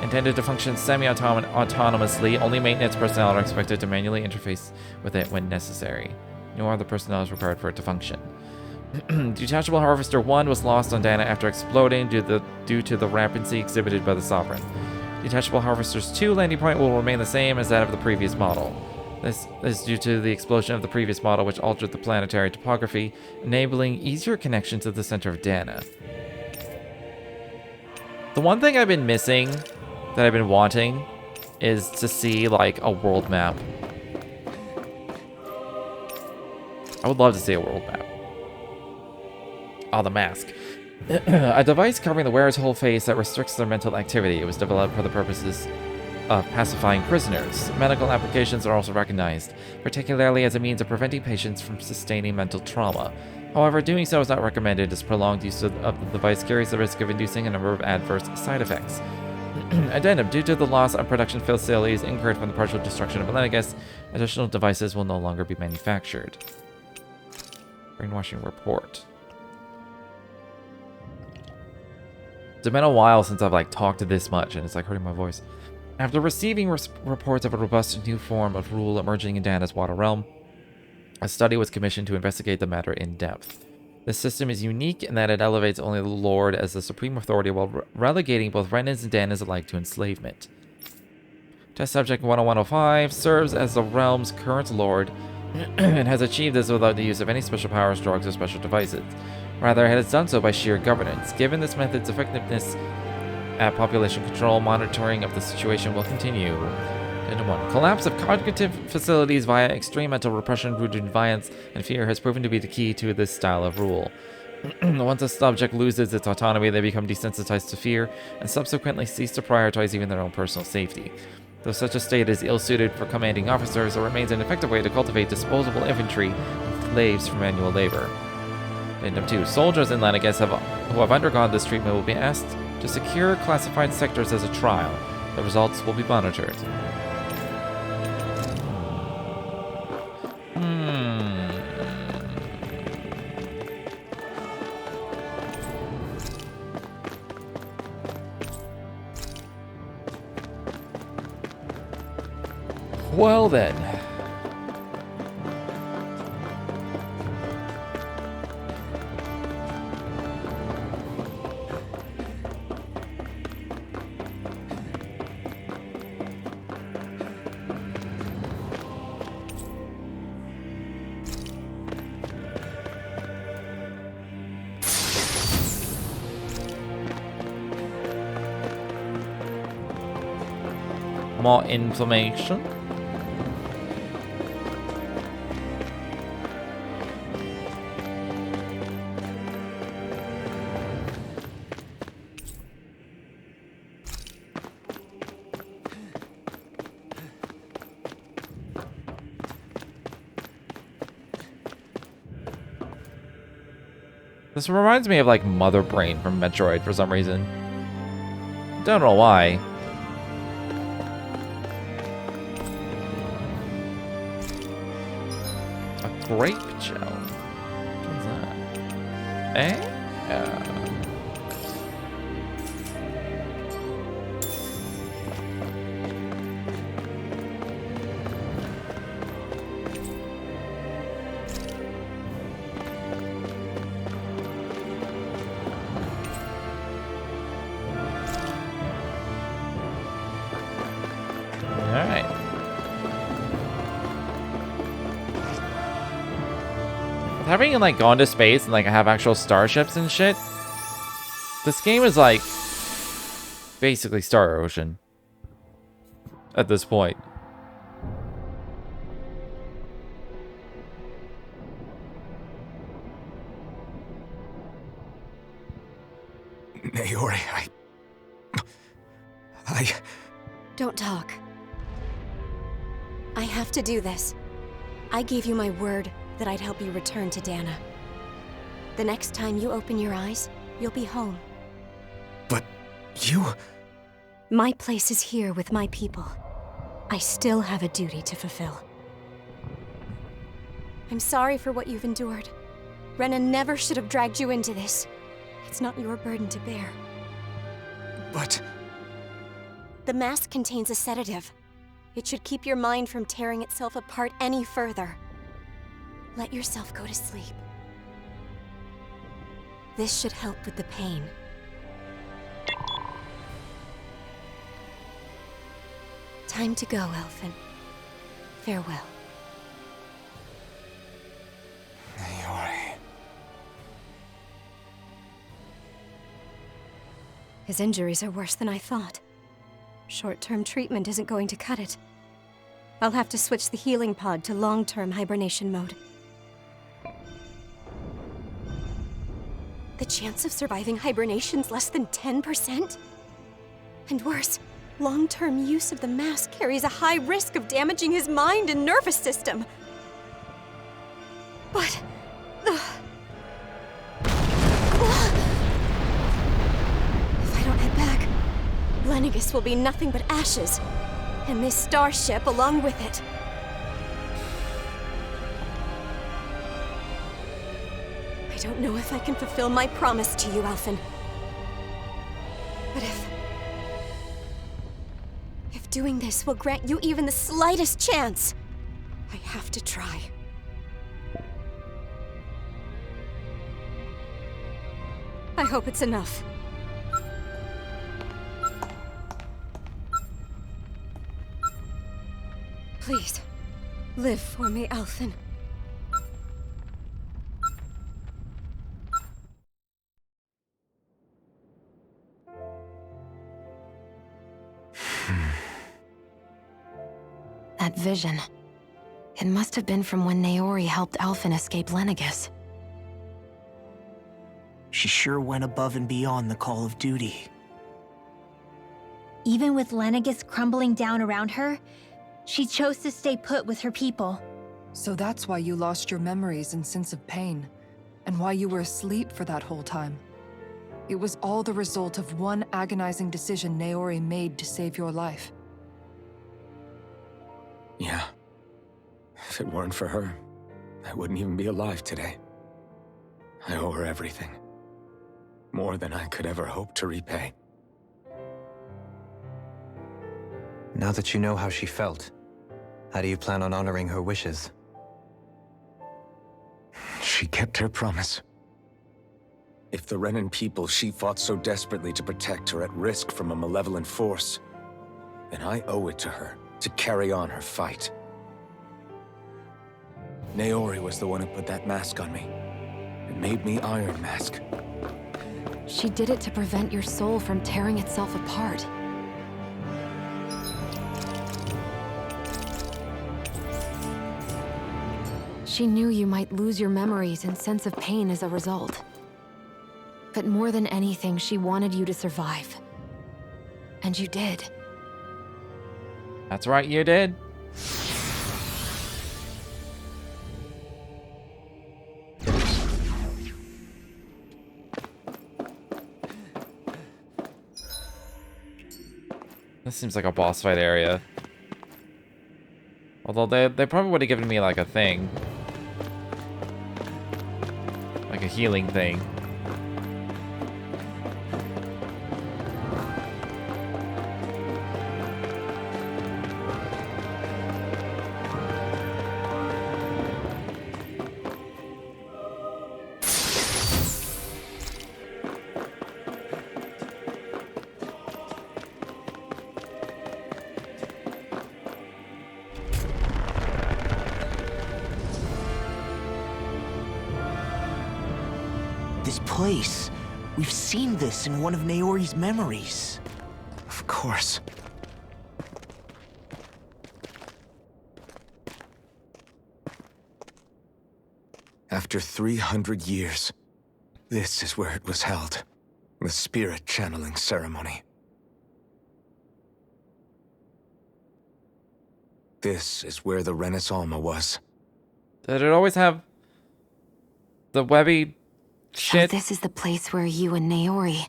Intended to function semi-autonomously, only maintenance personnel are expected to manually interface with it when necessary. No other personnel is required for it to function. Detachable Harvester 1 was lost on Dana after exploding due to the rampancy exhibited by the Sovereign. Detachable Harvester's 2 landing point will remain the same as that of the previous model. This is due to the explosion of the previous model, which altered the planetary topography, enabling easier connection to the center of Dana. The one thing I've been missing, that I've been wanting, is to see, like, a world map. I would love to see a world map. Oh, the mask. A device covering the wearer's whole face that restricts their mental activity. It was developed for the purposes of pacifying prisoners. Medical applications are also recognized, particularly as a means of preventing patients from sustaining mental trauma. However, doing so is not recommended, as prolonged use of the device carries the risk of inducing a number of adverse side effects. Addendum: due to the loss of production facilities incurred from the partial destruction of Lennigus, additional devices will no longer be manufactured. Brainwashing report. It's been a while since I've, like, talked this much, and it's, like, hurting my voice. After receiving reports of a robust new form of rule emerging in Dana's water realm, a study was commissioned to investigate the matter in depth. This system is unique in that it elevates only the Lord as the supreme authority while relegating both Renans and Danas alike to enslavement. Test Subject 10105 serves as the realm's current Lord and has achieved this without the use of any special powers, drugs, or special devices. Rather, it has done so by sheer governance. Given this method's effectiveness at population control, monitoring of the situation will continue. 1. Collapse of cognitive facilities via extreme mental repression rooted in violence and fear has proven to be the key to this style of rule. Once a subject loses its autonomy, they become desensitized to fear and subsequently cease to prioritize even their own personal safety. Though such a state is ill-suited for commanding officers, it remains an effective way to cultivate disposable infantry and slaves for manual labor. Addendum 2. Soldiers in Lennigus who have undergone this treatment will be asked to secure classified sectors as a trial. The results will be monitored. Well then. More inflammation. This reminds me of like Mother Brain from Metroid for some reason. Don't know why. A grape gel. What's that? Eh? Alright. Having like gone to space and like have actual starships and shit, this game is like basically Star Ocean at this point. Naori, I... Don't talk. I have to do this. I gave you my word that I'd help you return to Dana. The next time you open your eyes, you'll be home. But you... My place is here with my people. I still have a duty to fulfill. I'm sorry for what you've endured. Renan never should have dragged you into this. It's not your burden to bear. But... The mask contains a sedative. It should keep your mind from tearing itself apart any further. Let yourself go to sleep. This should help with the pain. Time to go, Elfin. Farewell. Naori... His injuries are worse than I thought. Short-term treatment isn't going to cut it. I'll have to switch the healing pod to long-term hibernation mode. The chance of surviving hibernation's less than 10%? And worse, long-term use of the mask carries a high risk of damaging his mind and nervous system. But... If I don't head back, Lenegis will be nothing but ashes, and this starship along with it. I don't know if I can fulfill my promise to you, Alphen. But if doing this will grant you even the slightest chance, I have to try. I hope it's enough. Please, live for me, Alphen. That vision. It must have been from when Naori helped Alphen escape Lenegis. She sure went above and beyond the call of duty. Even with Lenegis crumbling down around her, she chose to stay put with her people. So that's why you lost your memories and sense of pain, and why you were asleep for that whole time. It was all the result of one agonizing decision Naori made to save your life. Yeah. If it weren't for her, I wouldn't even be alive today. I owe her everything. More than I could ever hope to repay. Now that you know how she felt, how do you plan on honoring her wishes? She kept her promise. If the Renan people she fought so desperately to protect are at risk from a malevolent force, then I owe it to her to carry on her fight. Naori was the one who put that mask on me, and made me Iron Mask. She did it to prevent your soul from tearing itself apart. She knew you might lose your memories and sense of pain as a result. But more than anything, she wanted you to survive. And you did. That's right, you did. This seems like a boss fight area. Although they probably would have given me like a thing. Like a healing thing. This place. We've seen this in one of Naori's memories. Of course. After 300 years, this is where it was held. The spirit channeling ceremony. This is where the Renis Alma was. Did it always have the webby shit? So this is the place where you and Naori...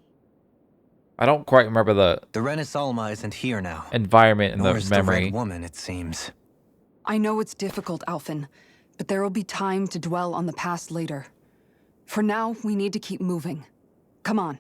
I don't quite remember the Renis Alma isn't here now. environment in Nor the is memory. the Red Woman, it seems. I know it's difficult, Alphen, but there will be time to dwell on the past later. For now, we need to keep moving. Come on.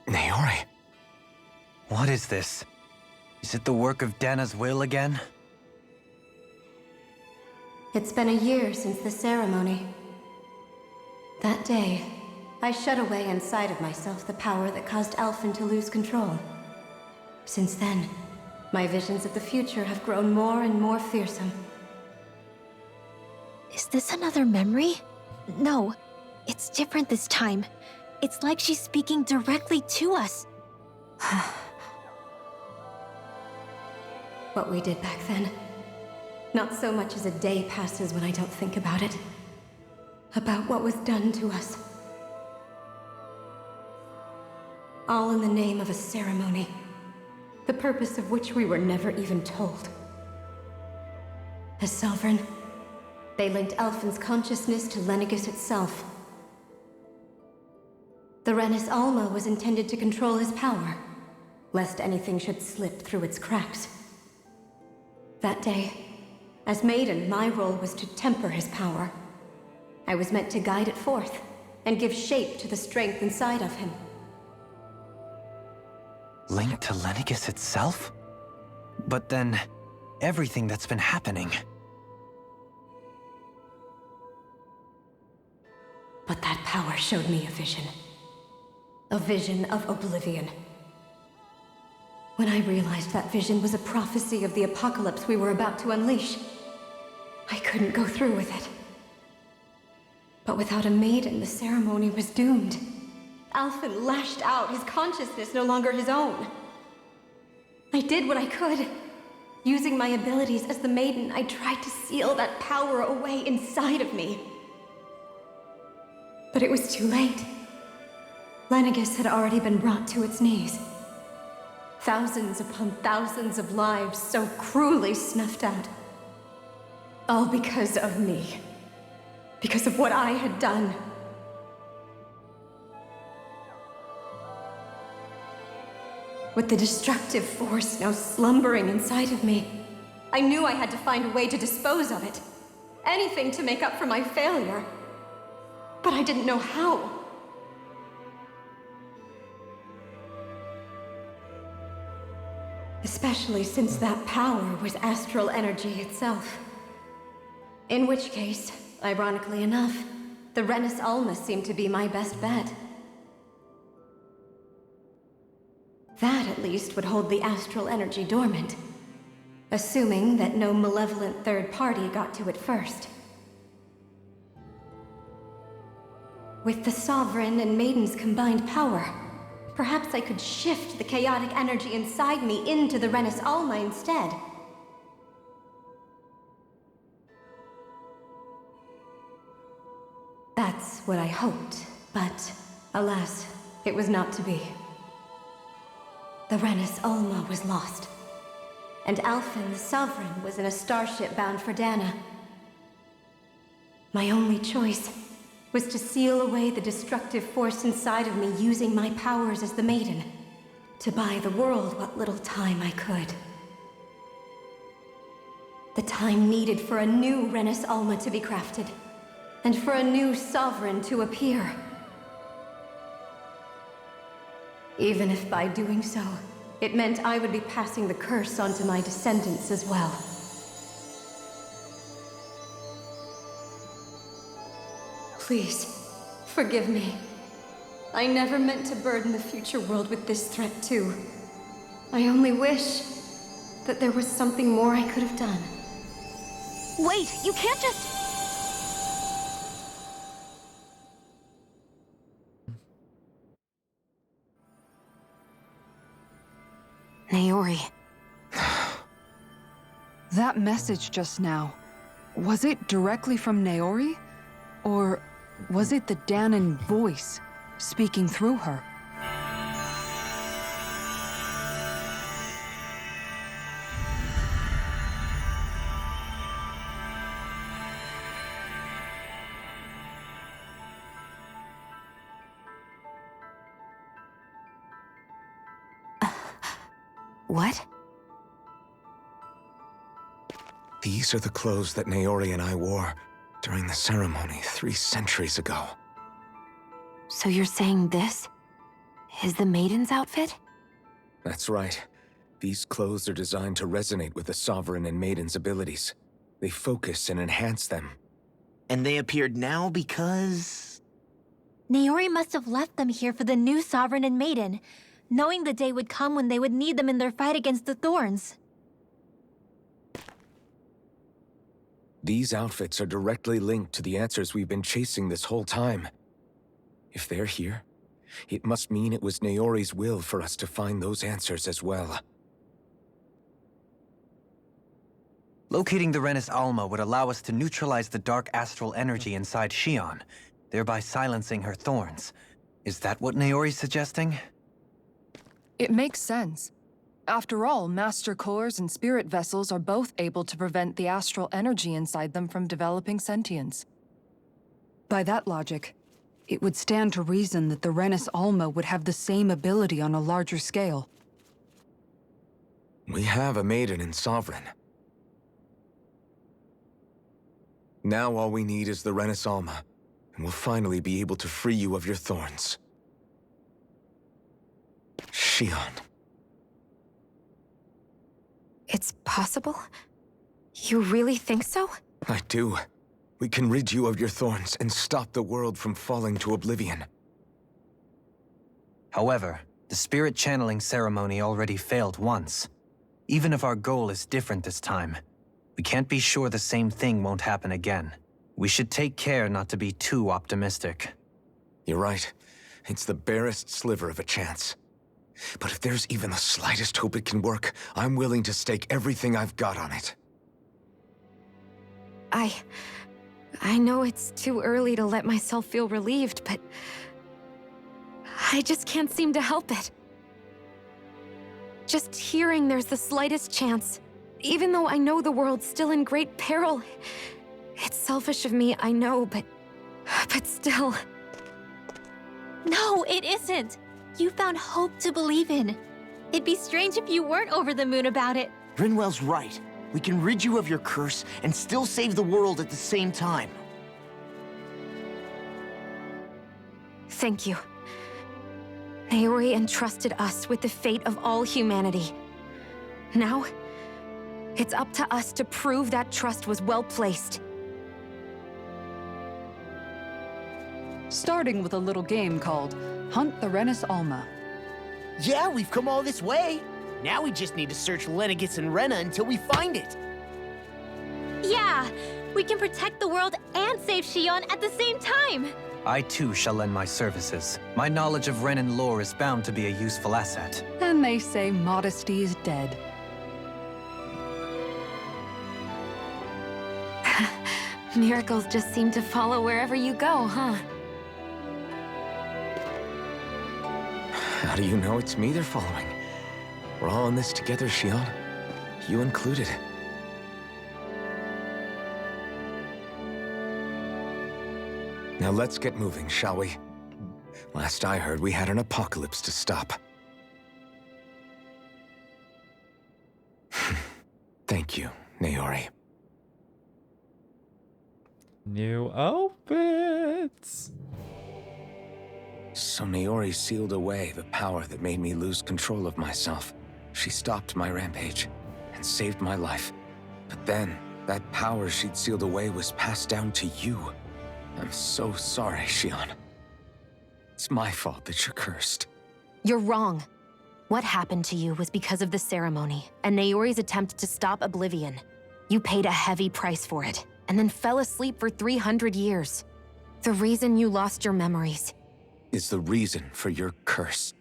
Naori. What is this? Is it the work of Dana's will again? It's been a year since the ceremony. That day, I shut away inside of myself the power that caused Alphen to lose control. Since then, my visions of the future have grown more and more fearsome. Is this another memory? No, it's different this time. It's like she's speaking directly to us. What we did back then. Not so much as a day passes when I don't think about it. About what was done to us. All in the name of a ceremony. The purpose of which we were never even told. As Sovereign, they linked Alphen's consciousness to Lenegis itself. The Renis Alma was intended to control his power, lest anything should slip through its cracks. That day, as Maiden, my role was to temper his power. I was meant to guide it forth, and give shape to the strength inside of him. Linked to Lenegis itself? But then, everything that's been happening... But that power showed me a vision. A vision of oblivion. When I realized that vision was a prophecy of the apocalypse we were about to unleash, I couldn't go through with it. But without a maiden, the ceremony was doomed. Alphen lashed out, his consciousness no longer his own. I did what I could. Using my abilities as the maiden, I tried to seal that power away inside of me. But it was too late. Lenegis had already been brought to its knees. Thousands upon thousands of lives so cruelly snuffed out. All because of me. Because of what I had done. With the destructive force now slumbering inside of me, I knew I had to find a way to dispose of it. Anything to make up for my failure. But I didn't know how. Especially since that power was astral energy itself. In which case, ironically enough, the Renis Alma seemed to be my best bet. That, at least, would hold the astral energy dormant. Assuming that no malevolent third party got to it first. With the Sovereign and Maiden's combined power, perhaps I could shift the chaotic energy inside me into the Renis Alma instead. That's what I hoped, but alas, it was not to be. The Renis Ulma was lost. And Alphen the Sovereign was in a starship bound for Dana. My only choice was to seal away the destructive force inside of me using my powers as the Maiden, to buy the world what little time I could. The time needed for a new Renis Ulma to be crafted, and for a new Sovereign to appear. Even if by doing so, it meant I would be passing the curse onto my descendants as well. Please, forgive me. I never meant to burden the future world with this threat too. I only wish that there was something more I could have done. Wait, you can't just... Naori. That message just now, was it directly from Naori? Or was it the Danan voice speaking through her? What? These are the clothes that Naori and I wore during the ceremony 3 centuries ago. So you're saying this is the Maiden's outfit? That's right. These clothes are designed to resonate with the Sovereign and Maiden's abilities. They focus and enhance them. And they appeared now because... Naori must have left them here for the new Sovereign and Maiden, knowing the day would come when they would need them in their fight against the Thorns. These outfits are directly linked to the answers we've been chasing this whole time. If they're here, it must mean it was Naori's will for us to find those answers as well. Locating the Renis Alma would allow us to neutralize the dark astral energy inside Xion, thereby silencing her thorns. Is that what Naori's suggesting? It makes sense. After all, Master Cores and Spirit Vessels are both able to prevent the astral energy inside them from developing sentience. By that logic, it would stand to reason that the Renis Alma would have the same ability on a larger scale. We have a Maiden and Sovereign. Now all we need is the Renis Alma, and we'll finally be able to free you of your thorns. Xion. It's possible? You really think so? I do. We can rid you of your thorns and stop the world from falling to oblivion. However, the spirit channeling ceremony already failed once. Even if our goal is different this time, we can't be sure the same thing won't happen again. We should take care not to be too optimistic. You're right. It's the barest sliver of a chance. But if there's even the slightest hope it can work, I'm willing to stake everything I've got on it. I know it's too early to let myself feel relieved, but I just can't seem to help it. Just hearing there's the slightest chance, even though I know the world's still in great peril. It's selfish of me, I know, but still. No, it isn't. You found hope to believe in. It'd be strange if you weren't over the moon about it. Rinwell's right. We can rid you of your curse and still save the world at the same time. Thank you. Naori entrusted us with the fate of all humanity. Now, it's up to us to prove that trust was well placed. Starting with a little game called Hunt the Renis Alma. Yeah, we've come all this way. Now we just need to search Lenegis and Rena until we find it. Yeah, we can protect the world and save Xion at the same time. I too shall lend my services. My knowledge of Renan lore is bound to be a useful asset. And they say modesty is dead. Miracles just seem to follow wherever you go, huh? How do you know it's me they're following? We're all in this together, Shion. You included. Now let's get moving, shall we? Last I heard, we had an apocalypse to stop. Thank you, Naori. New outfits. So Naori sealed away the power that made me lose control of myself. She stopped my rampage and saved my life. But then, that power she'd sealed away was passed down to you. I'm so sorry, Shion. It's my fault that you're cursed. You're wrong. What happened to you was because of the ceremony and Naori's attempt to stop Oblivion. You paid a heavy price for it, and then fell asleep for 300 years. The reason you lost your memories is the reason for your curse.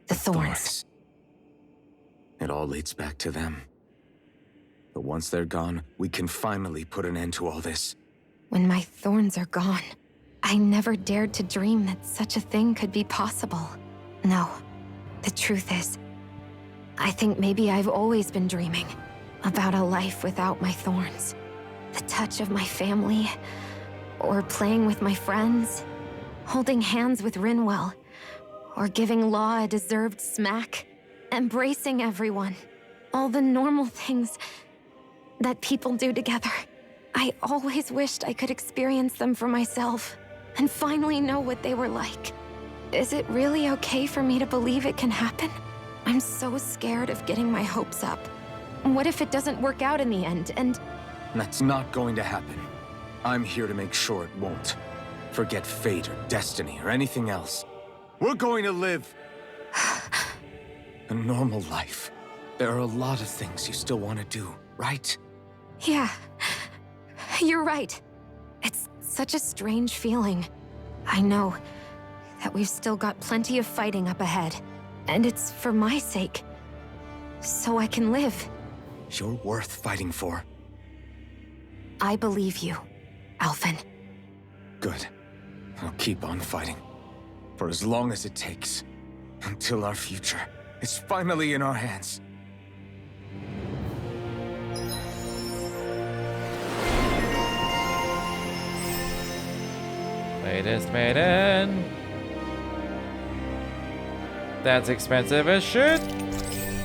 The thorns. It all leads back to them. But once they're gone, we can finally put an end to all this. When my thorns are gone, I never dared to dream that such a thing could be possible. No, the truth is, I think maybe I've always been dreaming about a life without my thorns. The touch of my family, or playing with my friends, holding hands with Rinwell, or giving Law a deserved smack, embracing everyone. All the normal things that people do together. I always wished I could experience them for myself and finally know what they were like. Is it really okay for me to believe it can happen? I'm so scared of getting my hopes up. What if it doesn't work out in the end, and... That's not going to happen. I'm here to make sure it won't. Forget fate or destiny or anything else. We're going to live a normal life. There are a lot of things you still want to do, right? Yeah, you're right. It's such a strange feeling. I know that we've still got plenty of fighting up ahead, and it's for my sake, so I can live. You're worth fighting for. I believe you, Alphen. Good. I'll keep on fighting. For as long as it takes. Until our future is finally in our hands. Latest maiden. That's expensive as shit.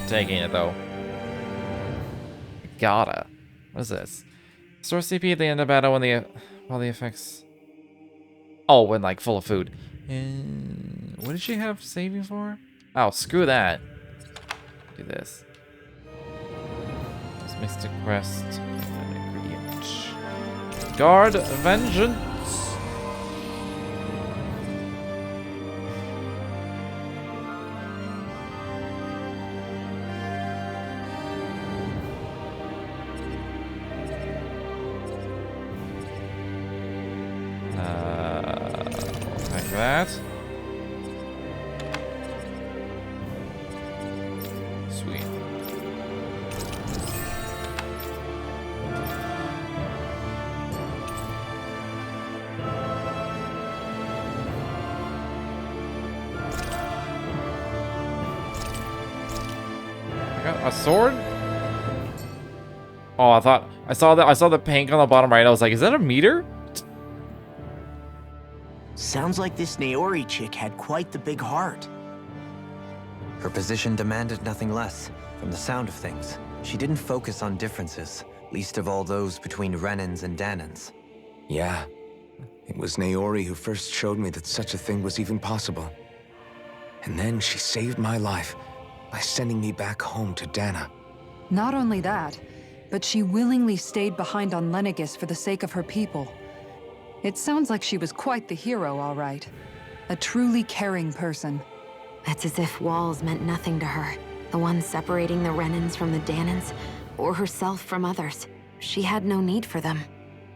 Taking it though. Gotta. What is this? Store CP at the end of battle when while the effects. Oh, when like full of food. And what did she have saving for? Oh, screw that. Do this. Just Mystic Quest. Ingredient. Guard Vengeance. Like that. Sweet. I got a sword? Oh, I saw the pink on the bottom right. I was like, is that a meter? Sounds like this Naori chick had quite the big heart. Her position demanded nothing less. From the sound of things, she didn't focus on differences, least of all those between Renans and Danans. Yeah. It was Naori who first showed me that such a thing was even possible. And then she saved my life by sending me back home to Dana. Not only that, but she willingly stayed behind on Lenegis for the sake of her people. It sounds like she was quite the hero, all right. A truly caring person. It's as if walls meant nothing to her. The ones separating the Renans from the Danans, or herself from others. She had no need for them.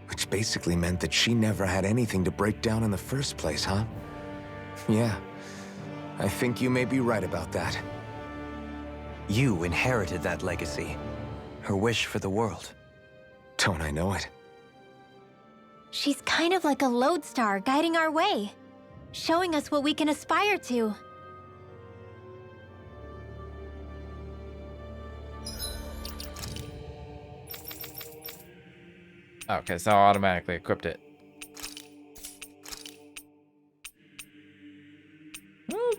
Which basically meant that she never had anything to break down in the first place, huh? Yeah. I think you may be right about that. You inherited that legacy. Her wish for the world. Don't I know it? She's kind of like a lodestar guiding our way, showing us what we can aspire to. Okay, so I automatically equipped it.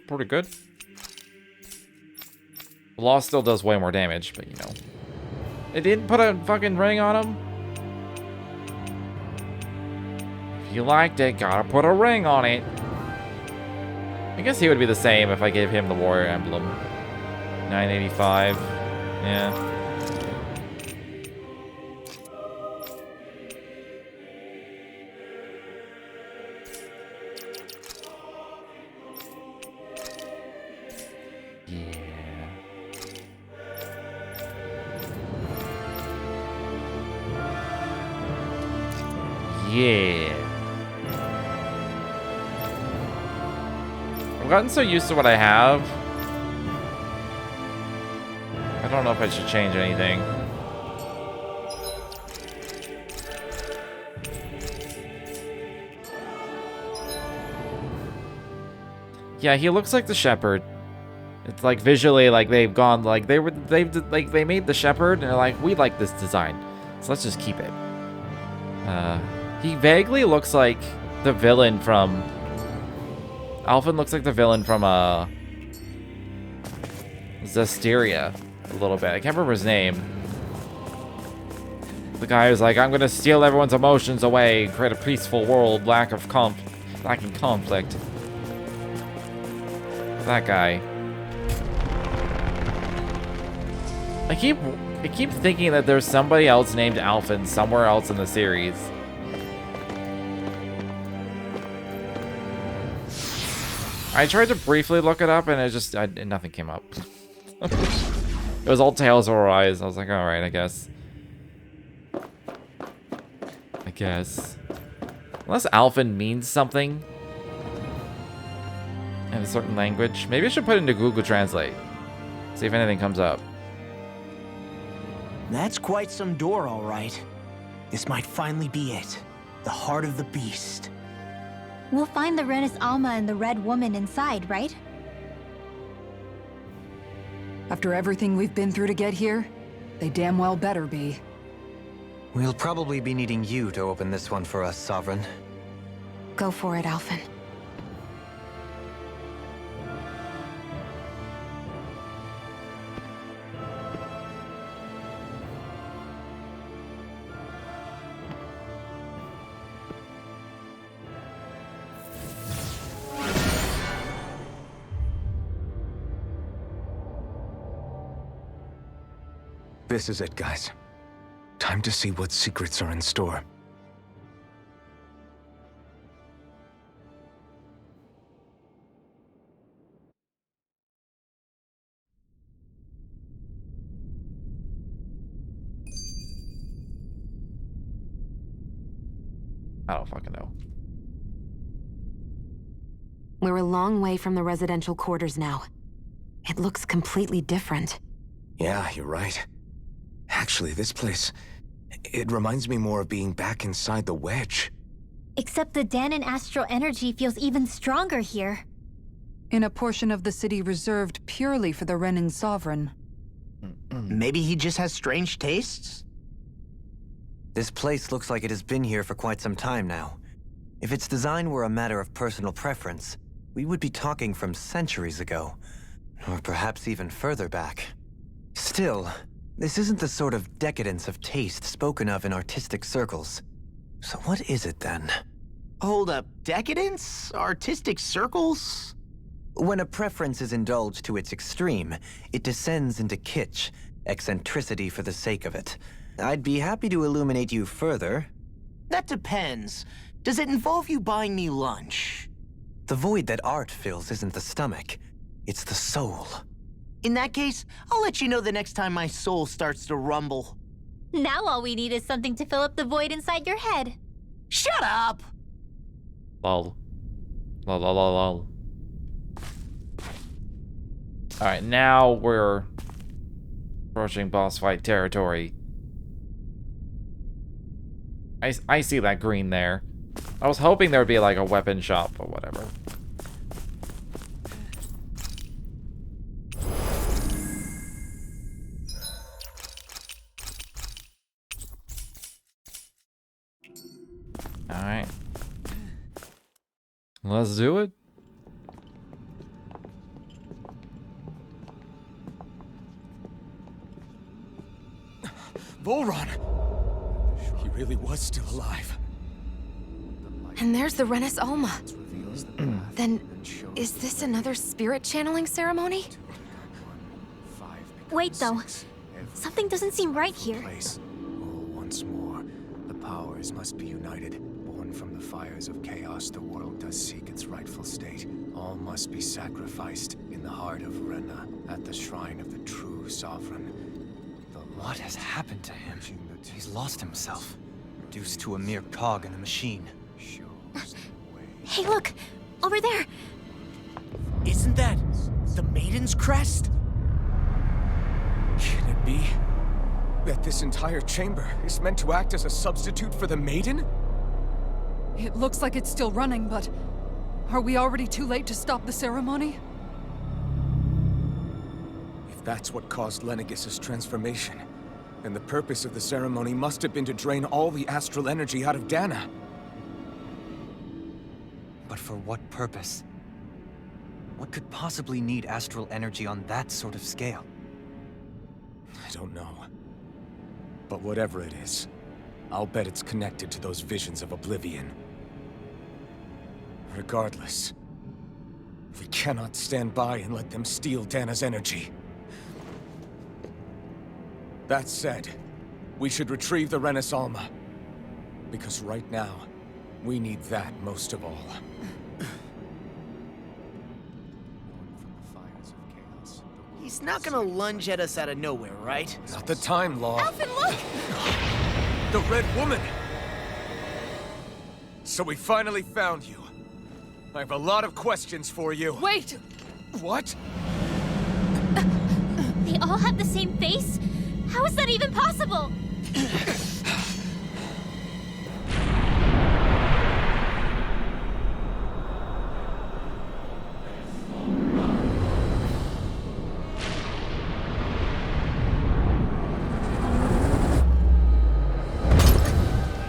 Pretty good. Law still does way more damage, but you know. It didn't put a fucking ring on him. If you liked it, gotta put a ring on it. I guess he would be the same if I gave him the warrior emblem. 985. Yeah. Yeah. I've gotten so used to what I have. I don't know if I should change anything. Yeah, he looks like the shepherd. It's like visually, like they've gone, like they made the shepherd, and they're like, we like this design, so let's just keep it. He vaguely looks like the villain from... Alphen looks like the villain from, Zestiria, a little bit. I can't remember his name. The guy who's like, I'm gonna steal everyone's emotions away, create a peaceful world, lacking conflict. That guy. I keep thinking that there's somebody else named Alphen somewhere else in the series. I tried to briefly look it up, and it just nothing came up. It was all Tales of Arise. I was like, all right, I guess. Unless Alphen means something in a certain language, maybe I should put it into Google Translate. See if anything comes up. That's quite some door, all right. This might finally be it. The heart of the beast. We'll find the Renis Alma and the Red Woman inside, right? After everything we've been through to get here, they damn well better be. We'll probably be needing you to open this one for us, Sovereign. Go for it, Alphen. This is it, guys. Time to see what secrets are in store. I don't fucking know. We're a long way from the residential quarters now. It looks completely different. Yeah, you're right. Actually, this place... it reminds me more of being back inside the wedge. Except the Danon astral energy feels even stronger here. In a portion of the city reserved purely for the Renin Sovereign. Maybe he just has strange tastes? This place looks like it has been here for quite some time now. If its design were a matter of personal preference, we would be talking from centuries ago. Or perhaps even further back. Still, this isn't the sort of decadence of taste spoken of in artistic circles. So what is it then? Hold up, decadence? Artistic circles? When a preference is indulged to its extreme, it descends into kitsch, eccentricity for the sake of it. I'd be happy to illuminate you further. That depends. Does it involve you buying me lunch? The void that art fills isn't the stomach, it's the soul. In that case, I'll let you know the next time my soul starts to rumble. Now all we need is something to fill up the void inside your head. Shut up! Lol. Lol, lol, lol, lol. Alright, now we're approaching boss fight territory. I see that green there. I was hoping there would be like a weapon shop or whatever. Let's do it. Volron! He really was still alive. And there's the Renis Alma. Then, is this another spirit channeling ceremony? Wait, though. Something doesn't seem right here. Place. Oh, once more, the powers must be united. Born from the fires of chaos, the world does seek its rightful state. All must be sacrificed in the heart of Rena, at the shrine of the true sovereign. What has happened to him? He's lost himself, reduced to a mere cog in a machine. Hey, look! Over there! Isn't that the Maiden's crest? Can it be that this entire chamber is meant to act as a substitute for the Maiden? It looks like it's still running, but are we already too late to stop the ceremony? If that's what caused Lenegis' transformation, then the purpose of the ceremony must have been to drain all the astral energy out of Dana. But for what purpose? What could possibly need astral energy on that sort of scale? I don't know. But whatever it is, I'll bet it's connected to those visions of oblivion. Regardless, we cannot stand by and let them steal Dana's energy. That said, we should retrieve the Renis Alma. Because right now, we need that most of all. He's not gonna lunge at us out of nowhere, right? Not the time, Law. Alphen, look! The Red Woman! So we finally found you. I have a lot of questions for you. Wait! What? They all have the same face? How is that even possible?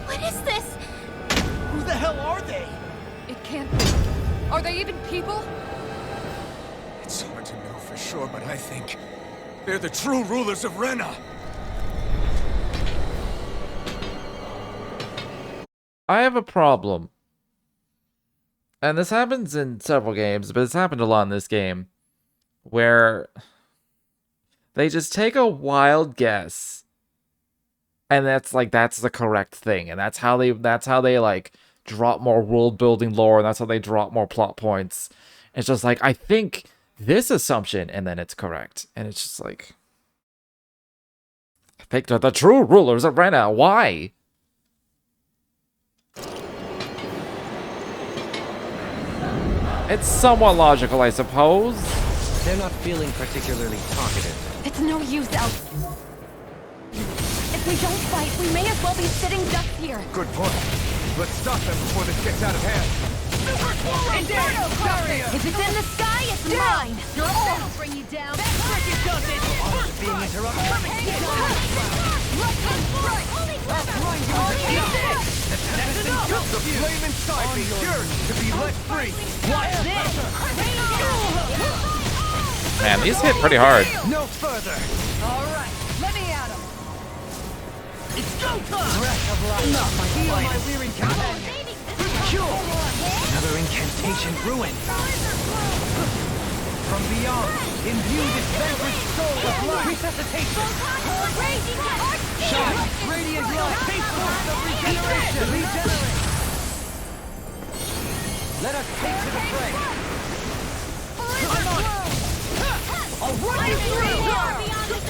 What is this? Who the hell are they? It can't be. Are they even people? It's hard to know for sure, but I think they're the true rulers of Rena. I have a problem. And this happens in several games, but it's happened a lot in this game. Where they just take a wild guess. And that's the correct thing. And that's how they like drop more world building lore, and that's how they drop more plot points. It's just like, I think this assumption, and then it's correct. And it's just like, I think they're the true rulers of Rena. Why? It's somewhat logical, I suppose. They're not feeling particularly talkative. It's no use, Elf. If we don't fight, we may as well be sitting ducks here. Good point. Let's stop them before this gets out of hand. Inferno barrier! If it's in the sky, it's mine. You're all that'll bring you down. That frickin' does it! Being interrupted. The flame inside me yearns to be let free. Watch this! Man, these hit pretty hard. No further. All right, let me at him. It's go time! Breath of life. Not my feel my weary companion. Another incantation ruined. From beyond, imbue this vanquished soul with life. Resuscitation! Shine, radiant light, faithfulness of regeneration. Regenerate. Let us take to the fray. Come on! I'll run you through!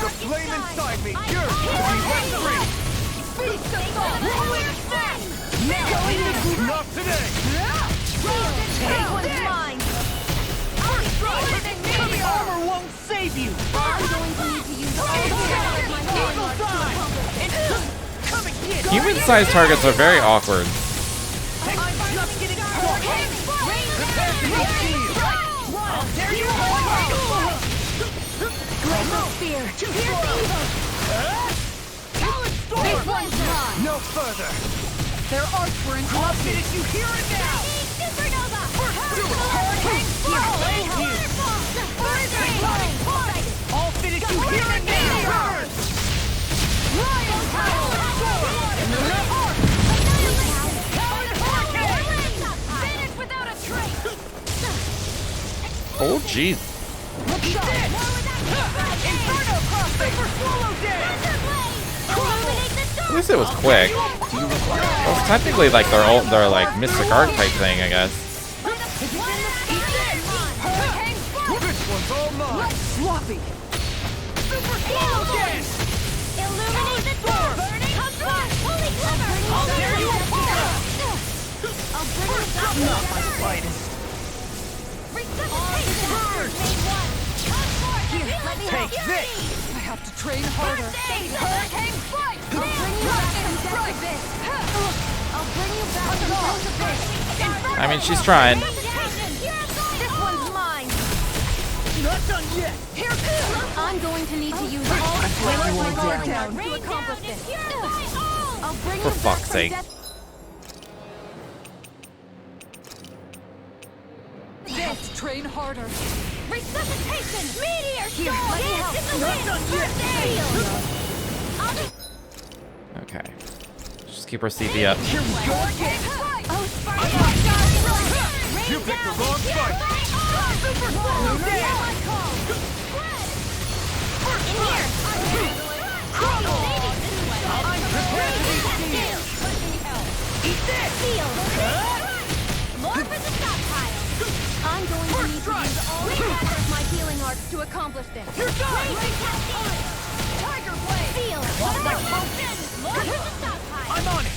The flame inside me yearns to be let free. Beast of thought! Rolling snap! Not today. This one's mine. Heavy armor won't save you! I'm going to need to use all the power of my Eagle dive! Come and get it! Human-sized targets are very awkward. I'm just getting started! Prepare to be sealed! I'll tear you apart! Glacial Spear. This one's mine! No further. Their arts were I'll interrupted. finish you here and now! Supernova! Oh, jeez. At least it was quick. Well, it's technically like their like mystic art type thing, I guess. This one's all mine. Sloppy. Super slow dance. Illuminate the door. Come on, holy glimmer. I'll tear you apart. I'll bring you back. Not my finest. Here, let me Take this. I have to train harder. Hurricane fight. I'll bring you back from death abyss. I'll bring you back from death abyss. I mean, she's trying. This one's mine. Not done yet. Here, I'm going to need to use all the power down to accomplish this. I'll bring For you fuck's back sake. from death. I have to train harder. Resuscitation! Meteor Here, storm! let me Dance help. in the Not wind! done yet. Okay. Just keep her CV up. Here we go again. Oh, You picked the wrong fight. Super slow dance! In here! I'm prepared to be sealed! Eat this! Sealed! More for the stockpile! I'm going to need to use all the power of my healing arts to accomplish this. Here goes. Tiger Blade! Sealed! More for the stockpile! I'm on it.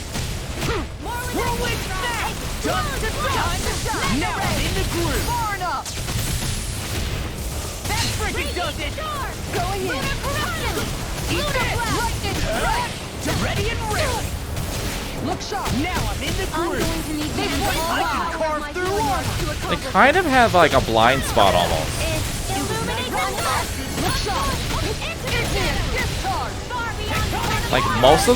More with Whirlwind snap. Time to die. Now I'm in the groove. Far enough! That freaking does it. Going in! Eat this. Ready and ready. Look sharp. Now I'm in the I'm groove. going to need to use all I the can power of carve my through healing armor. arts to They accomplish kind of have like a blind spot almost. Illuminate the Look sharp. Discharge. Like most of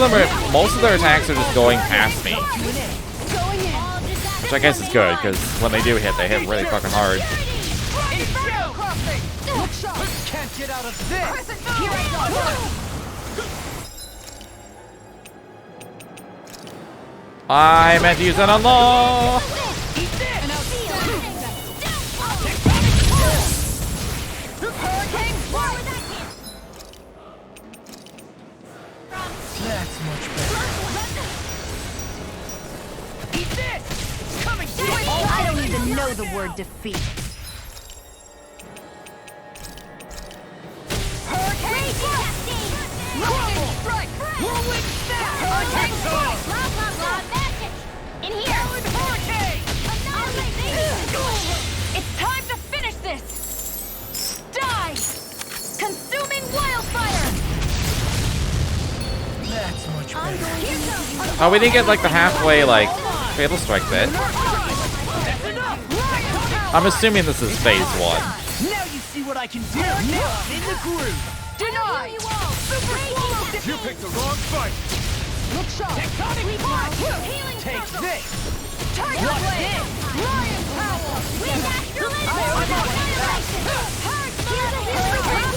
their attacks are just going past me, which I guess is good because when they do hit, they hit really fucking hard. Inferno crossing. Look sharp. Can't get out of this. Here I I meant to use that on law. That's much better. Eat this. Coming. I don't even know the word defeat. Hurricane Crumble. Strike. Whirlwind snap. Hurricane storm. Blah, blah, blah, magic. In here. Hurricane. It's time to finish this. Die. Consuming wildfire. That's much better. Oh, we didn't get like the halfway like fatal strike bit. I'm assuming this is phase 1. Now you see what I can do. Now I'm in the groove. Deny. Super swallow. You picked the wrong fight. Look sharp. Tectonic mark. Healing Take circle. this. Tiger What's Blade. this? Lion power. Wind astral I'm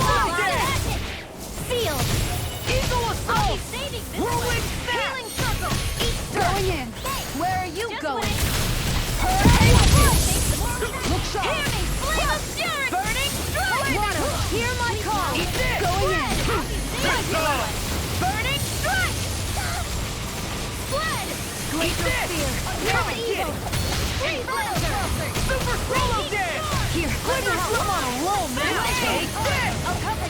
on it. Sealed. Eagle assault. Whirlwind snap. Healing circle. Going in. Where are you going? Look sharp. Hear me, flame of fury. Burning strike. Hear my call. Eat this. Going in. Tectonic. Burning strike. Fled. Glacial spear. Come and get it. Super swallow dance. Here, let me help. I'm on a roll now. Take this.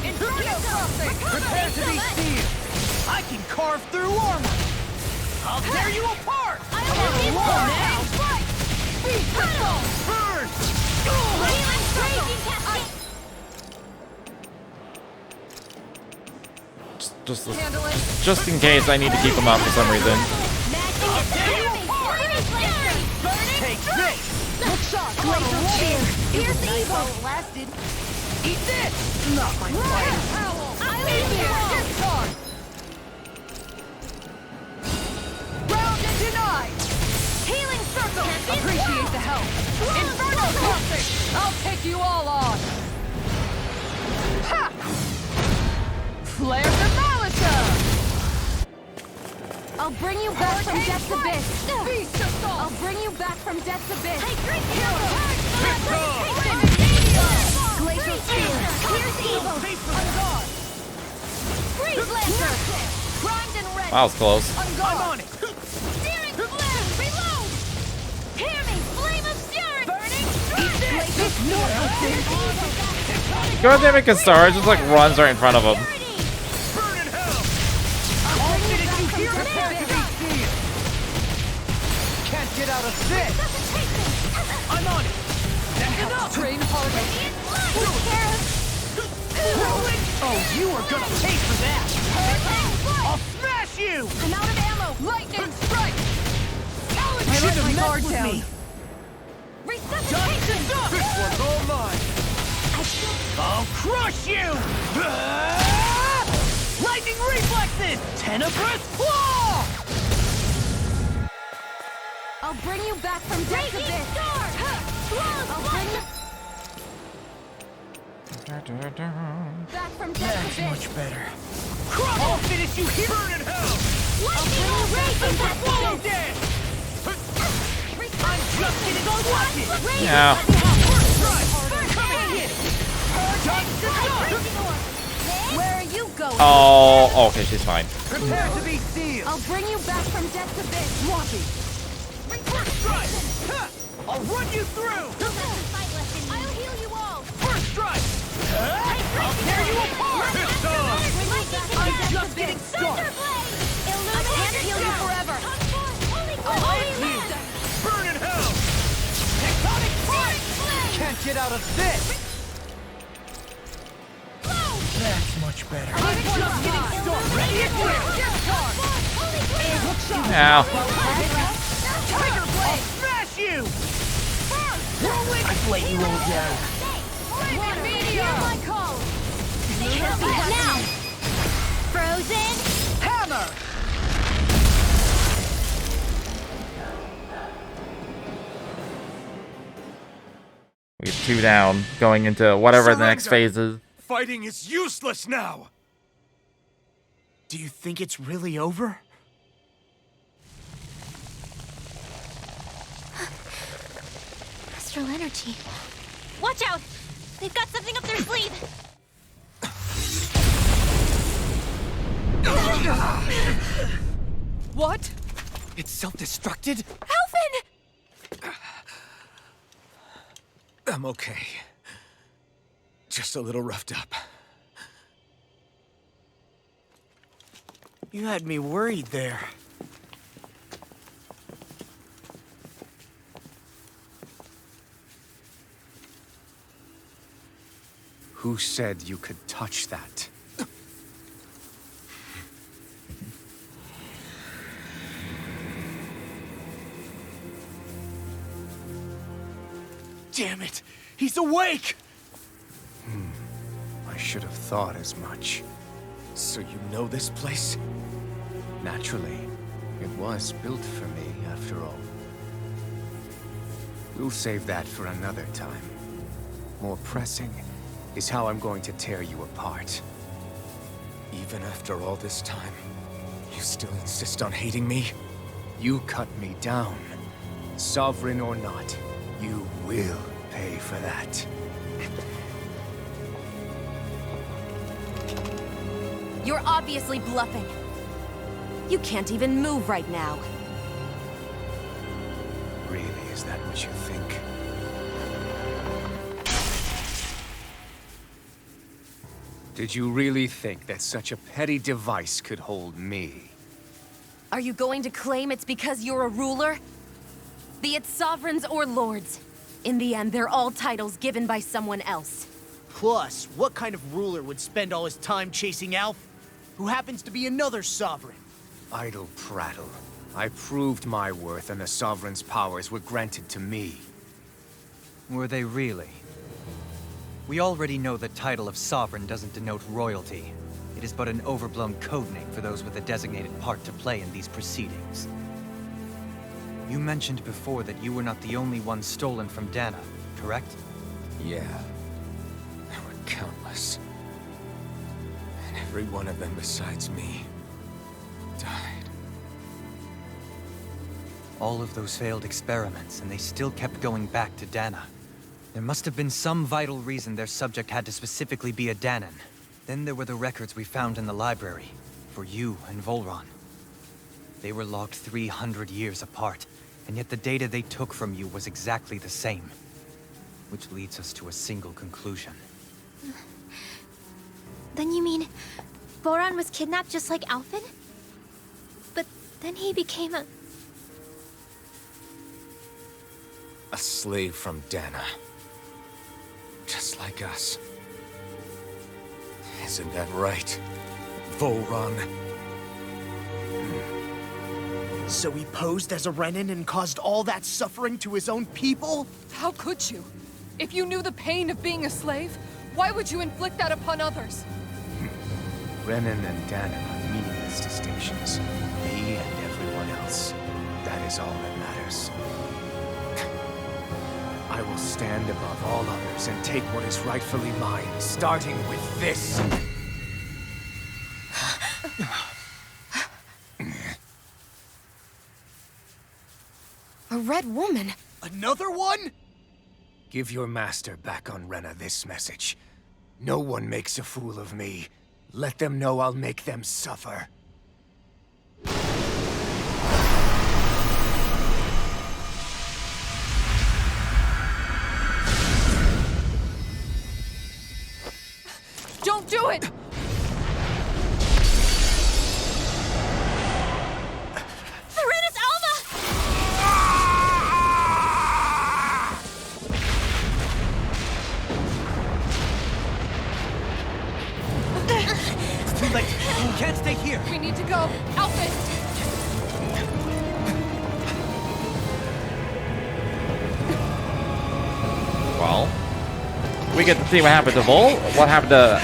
Inferno crossing. Prepare to be sealed. I can carve through armor. I'll tear you apart. I'm on a roll now. Beast assault. Burn. Healing crazy casting. Just in case I need to keep them up for some reason. Take this. Look sharp. Glacial spear. Here's the evil. Blasted. Eat this. Not my fight. I'm in here. Discharge. Round and denied. Healing circle. Appreciate the help. Inferno crossing. I'll take you all on. Ha! Flare the Malika. I'll bring you back from death's abyss. Beast assault. I'll bring you back from death's abyss. Pistol. That was close. I'm on it. Searing flame, reload! Hear me, flame of fury! Burning God damn it, Kasara just like runs right in front of him. Burn in hell! I'll finish you here. Prepare to be sealed. Can't get out of this. I'm on it. That's enough. Train harder. Oh, you are gonna pay for that. I'll smash you. I'm out of ammo! Lightning strike. Challenge! I let my guard down. Resuscitation! This one's all mine. I'll crush you! Lightning reflexes! Tenebrous claw! I'll bring you back from death to this! I'll bring you back from death to That's this! much better. I'll finish you here! Burn in hell! I'll bring you back from death to Follow this! dead! I'm just getting started! Yeah. First strike! Come and get it! Where are you going? Oh, okay, she's fine. Prepare to be sealed! I'll bring you back from death to this! Walking! First strike! I'll run you through! I'll heal you all! First strike! I'll tear you apart! I'm just getting started! I can't heal you forever! Burn in hell! Tectonic strike! Can't get out of this! That's much better. I'm just getting started! Ready and clear! Ow. Tiger Blade! I'll smash you! I've let you all down. My call! Now! Frozen! Hammer! We have 2 down, going into whatever the next phase is. Fighting is useless now! Do you think it's really over? Astral energy. Watch out! They've got something up their sleeve! What? It's self-destructed? Alvin! I'm okay. Just a little roughed up. You had me worried there. Who said you could touch that? Damn it! He's awake! I should have thought as much. So you know this place? Naturally, it was built for me, after all. We'll save that for another time. More pressing is how I'm going to tear you apart. Even after all this time, you still insist on hating me? You cut me down. Sovereign or not, you will pay for that. You're obviously bluffing. You can't even move right now. Really, is that what you think? Did you really think that such a petty device could hold me? Are you going to claim it's because you're a ruler? Be it sovereigns or lords. In the end, they're all titles given by someone else. Plus, what kind of ruler would spend all his time chasing Alf, who happens to be another sovereign? Idle prattle. I proved my worth and the Sovereign's powers were granted to me. Were they really? We already know the title of Sovereign doesn't denote royalty. It is but an overblown codename for those with a designated part to play in these proceedings. You mentioned before that you were not the only one stolen from Dana, correct? Yeah. There were countless. And every one of them besides me died. All of those failed experiments, and they still kept going back to Dana. There must have been some vital reason their subject had to specifically be a Danan. Then there were the records we found in the library, for you and Volron. They were locked 300 years apart, and yet the data they took from you was exactly the same. Which leads us to a single conclusion. Then you mean Voron was kidnapped just like Alphen? But then he became a... A slave from Dana. Just like us. Isn't that right, Voron? So he posed as a Renin and caused all that suffering to his own people? How could you? If you knew the pain of being a slave, why would you inflict that upon others? Renin and Dana are meaningless distinctions. Me and everyone else. That is all that matters. I will stand above all others and take what is rightfully mine, starting with this. A red woman? Another one? Give your master back on Rena this message. No one makes a fool of me. Let them know I'll make them suffer. Don't do it! Serenus Alma! It's too late. You can't stay here. We need to go. Alphen! Well, we get to see what happened to Vol. What happened to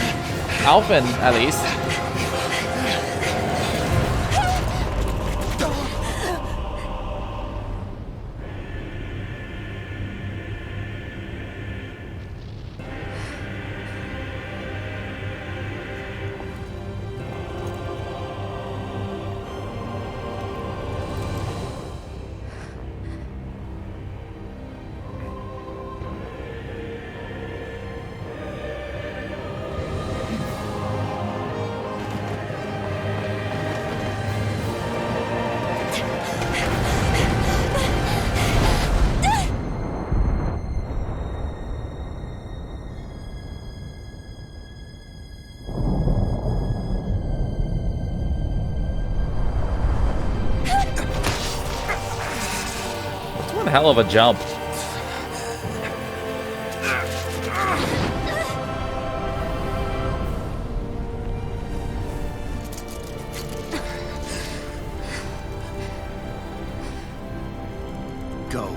Alphen, at least. One hell of a jump. Go.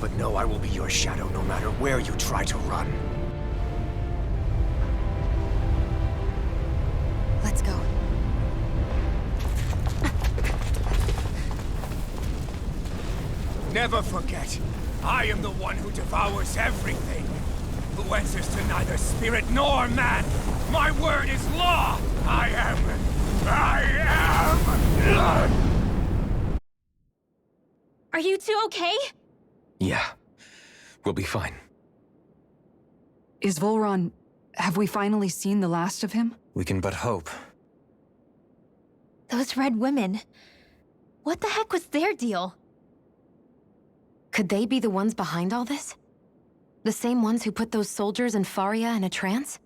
But know I will be your shadow no matter where you try to run. Let's go. Never forget, I am the one who devours everything. Who answers to neither spirit nor man. My word is law. I am. Are you two okay? Yeah. We'll be fine. Is Volron... have we finally seen the last of him? We can but hope. Those red women. What the heck was their deal? Could they be the ones behind all this? The same ones who put those soldiers in Faria in a trance?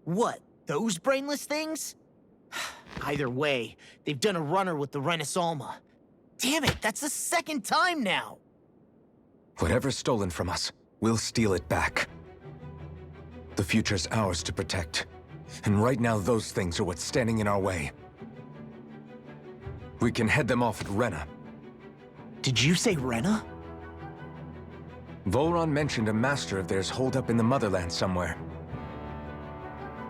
What? Those brainless things? Either way, they've done a runner with the Renus Alma. Damn it, that's the second time now! Whatever's stolen from us, we'll steal it back. The future's ours to protect. And right now, those things are what's standing in our way. We can head them off at Rena. Did you say Rena? Volron mentioned a master of theirs holed up in the motherland somewhere.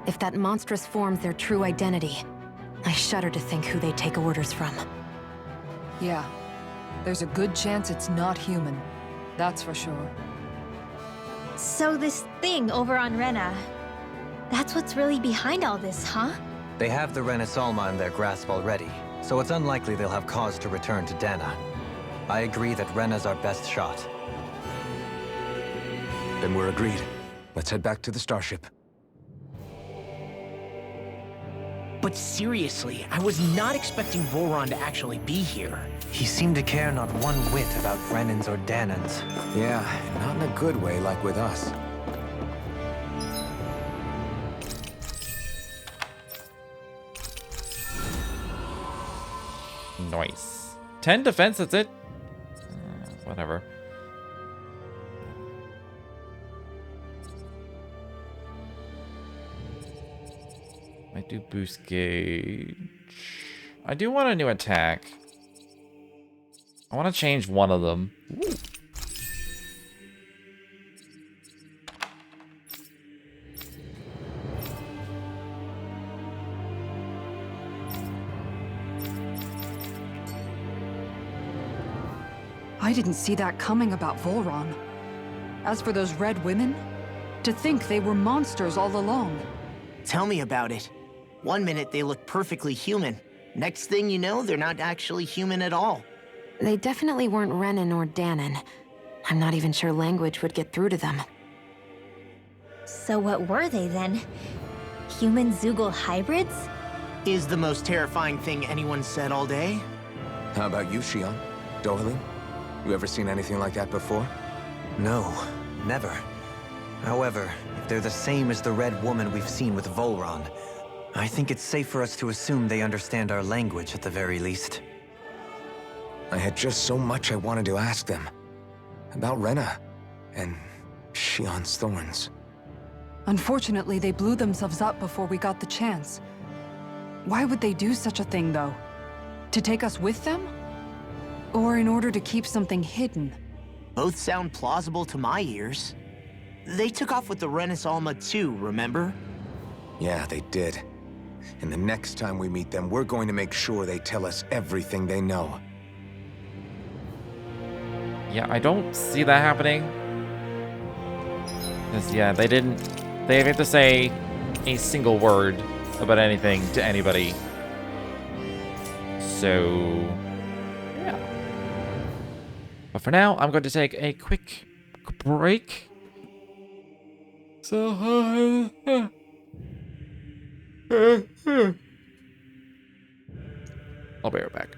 If that monstrous form's their true identity, I shudder to think who they take orders from. Yeah. There's a good chance it's not human. That's for sure. So this thing over on Rena, that's what's really behind all this, huh? They have the Renus Alma in their grasp already, so it's unlikely they'll have cause to return to Dana. I agree that Rena's our best shot. Then we're agreed. Let's head back to the starship. But seriously, I was not expecting Voron to actually be here. He seemed to care not one whit about Renans or Danans. Yeah, not in a good way like with us. Nice. 10 defense, that's it? Whatever. I do boost gauge. I do want a new attack. I want to change one of them. Ooh. I didn't see that coming about Volron. As for those red women, to think they were monsters all along. Tell me about it. One minute they look perfectly human. Next thing you know, they're not actually human at all. They definitely weren't Renan or Danan. I'm not even sure language would get through to them. So what were they then? Human Zoogle hybrids? Is the most terrifying thing anyone said all day? How about you, Shion? Dohalim? You ever seen anything like that before? No, never. However, if they're the same as the red woman we've seen with Volron, I think it's safe for us to assume they understand our language at the very least. I had just so much I wanted to ask them. About Rena, and Shion's thorns. Unfortunately, they blew themselves up before we got the chance. Why would they do such a thing, though? To take us with them? Or in order to keep something hidden? Both sound plausible to my ears. They took off with the Renis Alma too, remember? Yeah, they did. And the next time we meet them, we're going to make sure they tell us everything they know. Yeah, I don't see that happening. Because, yeah, they didn't have to say a single word about anything to anybody. So, yeah. But for now, I'm going to take a quick break. So, I'll be right back.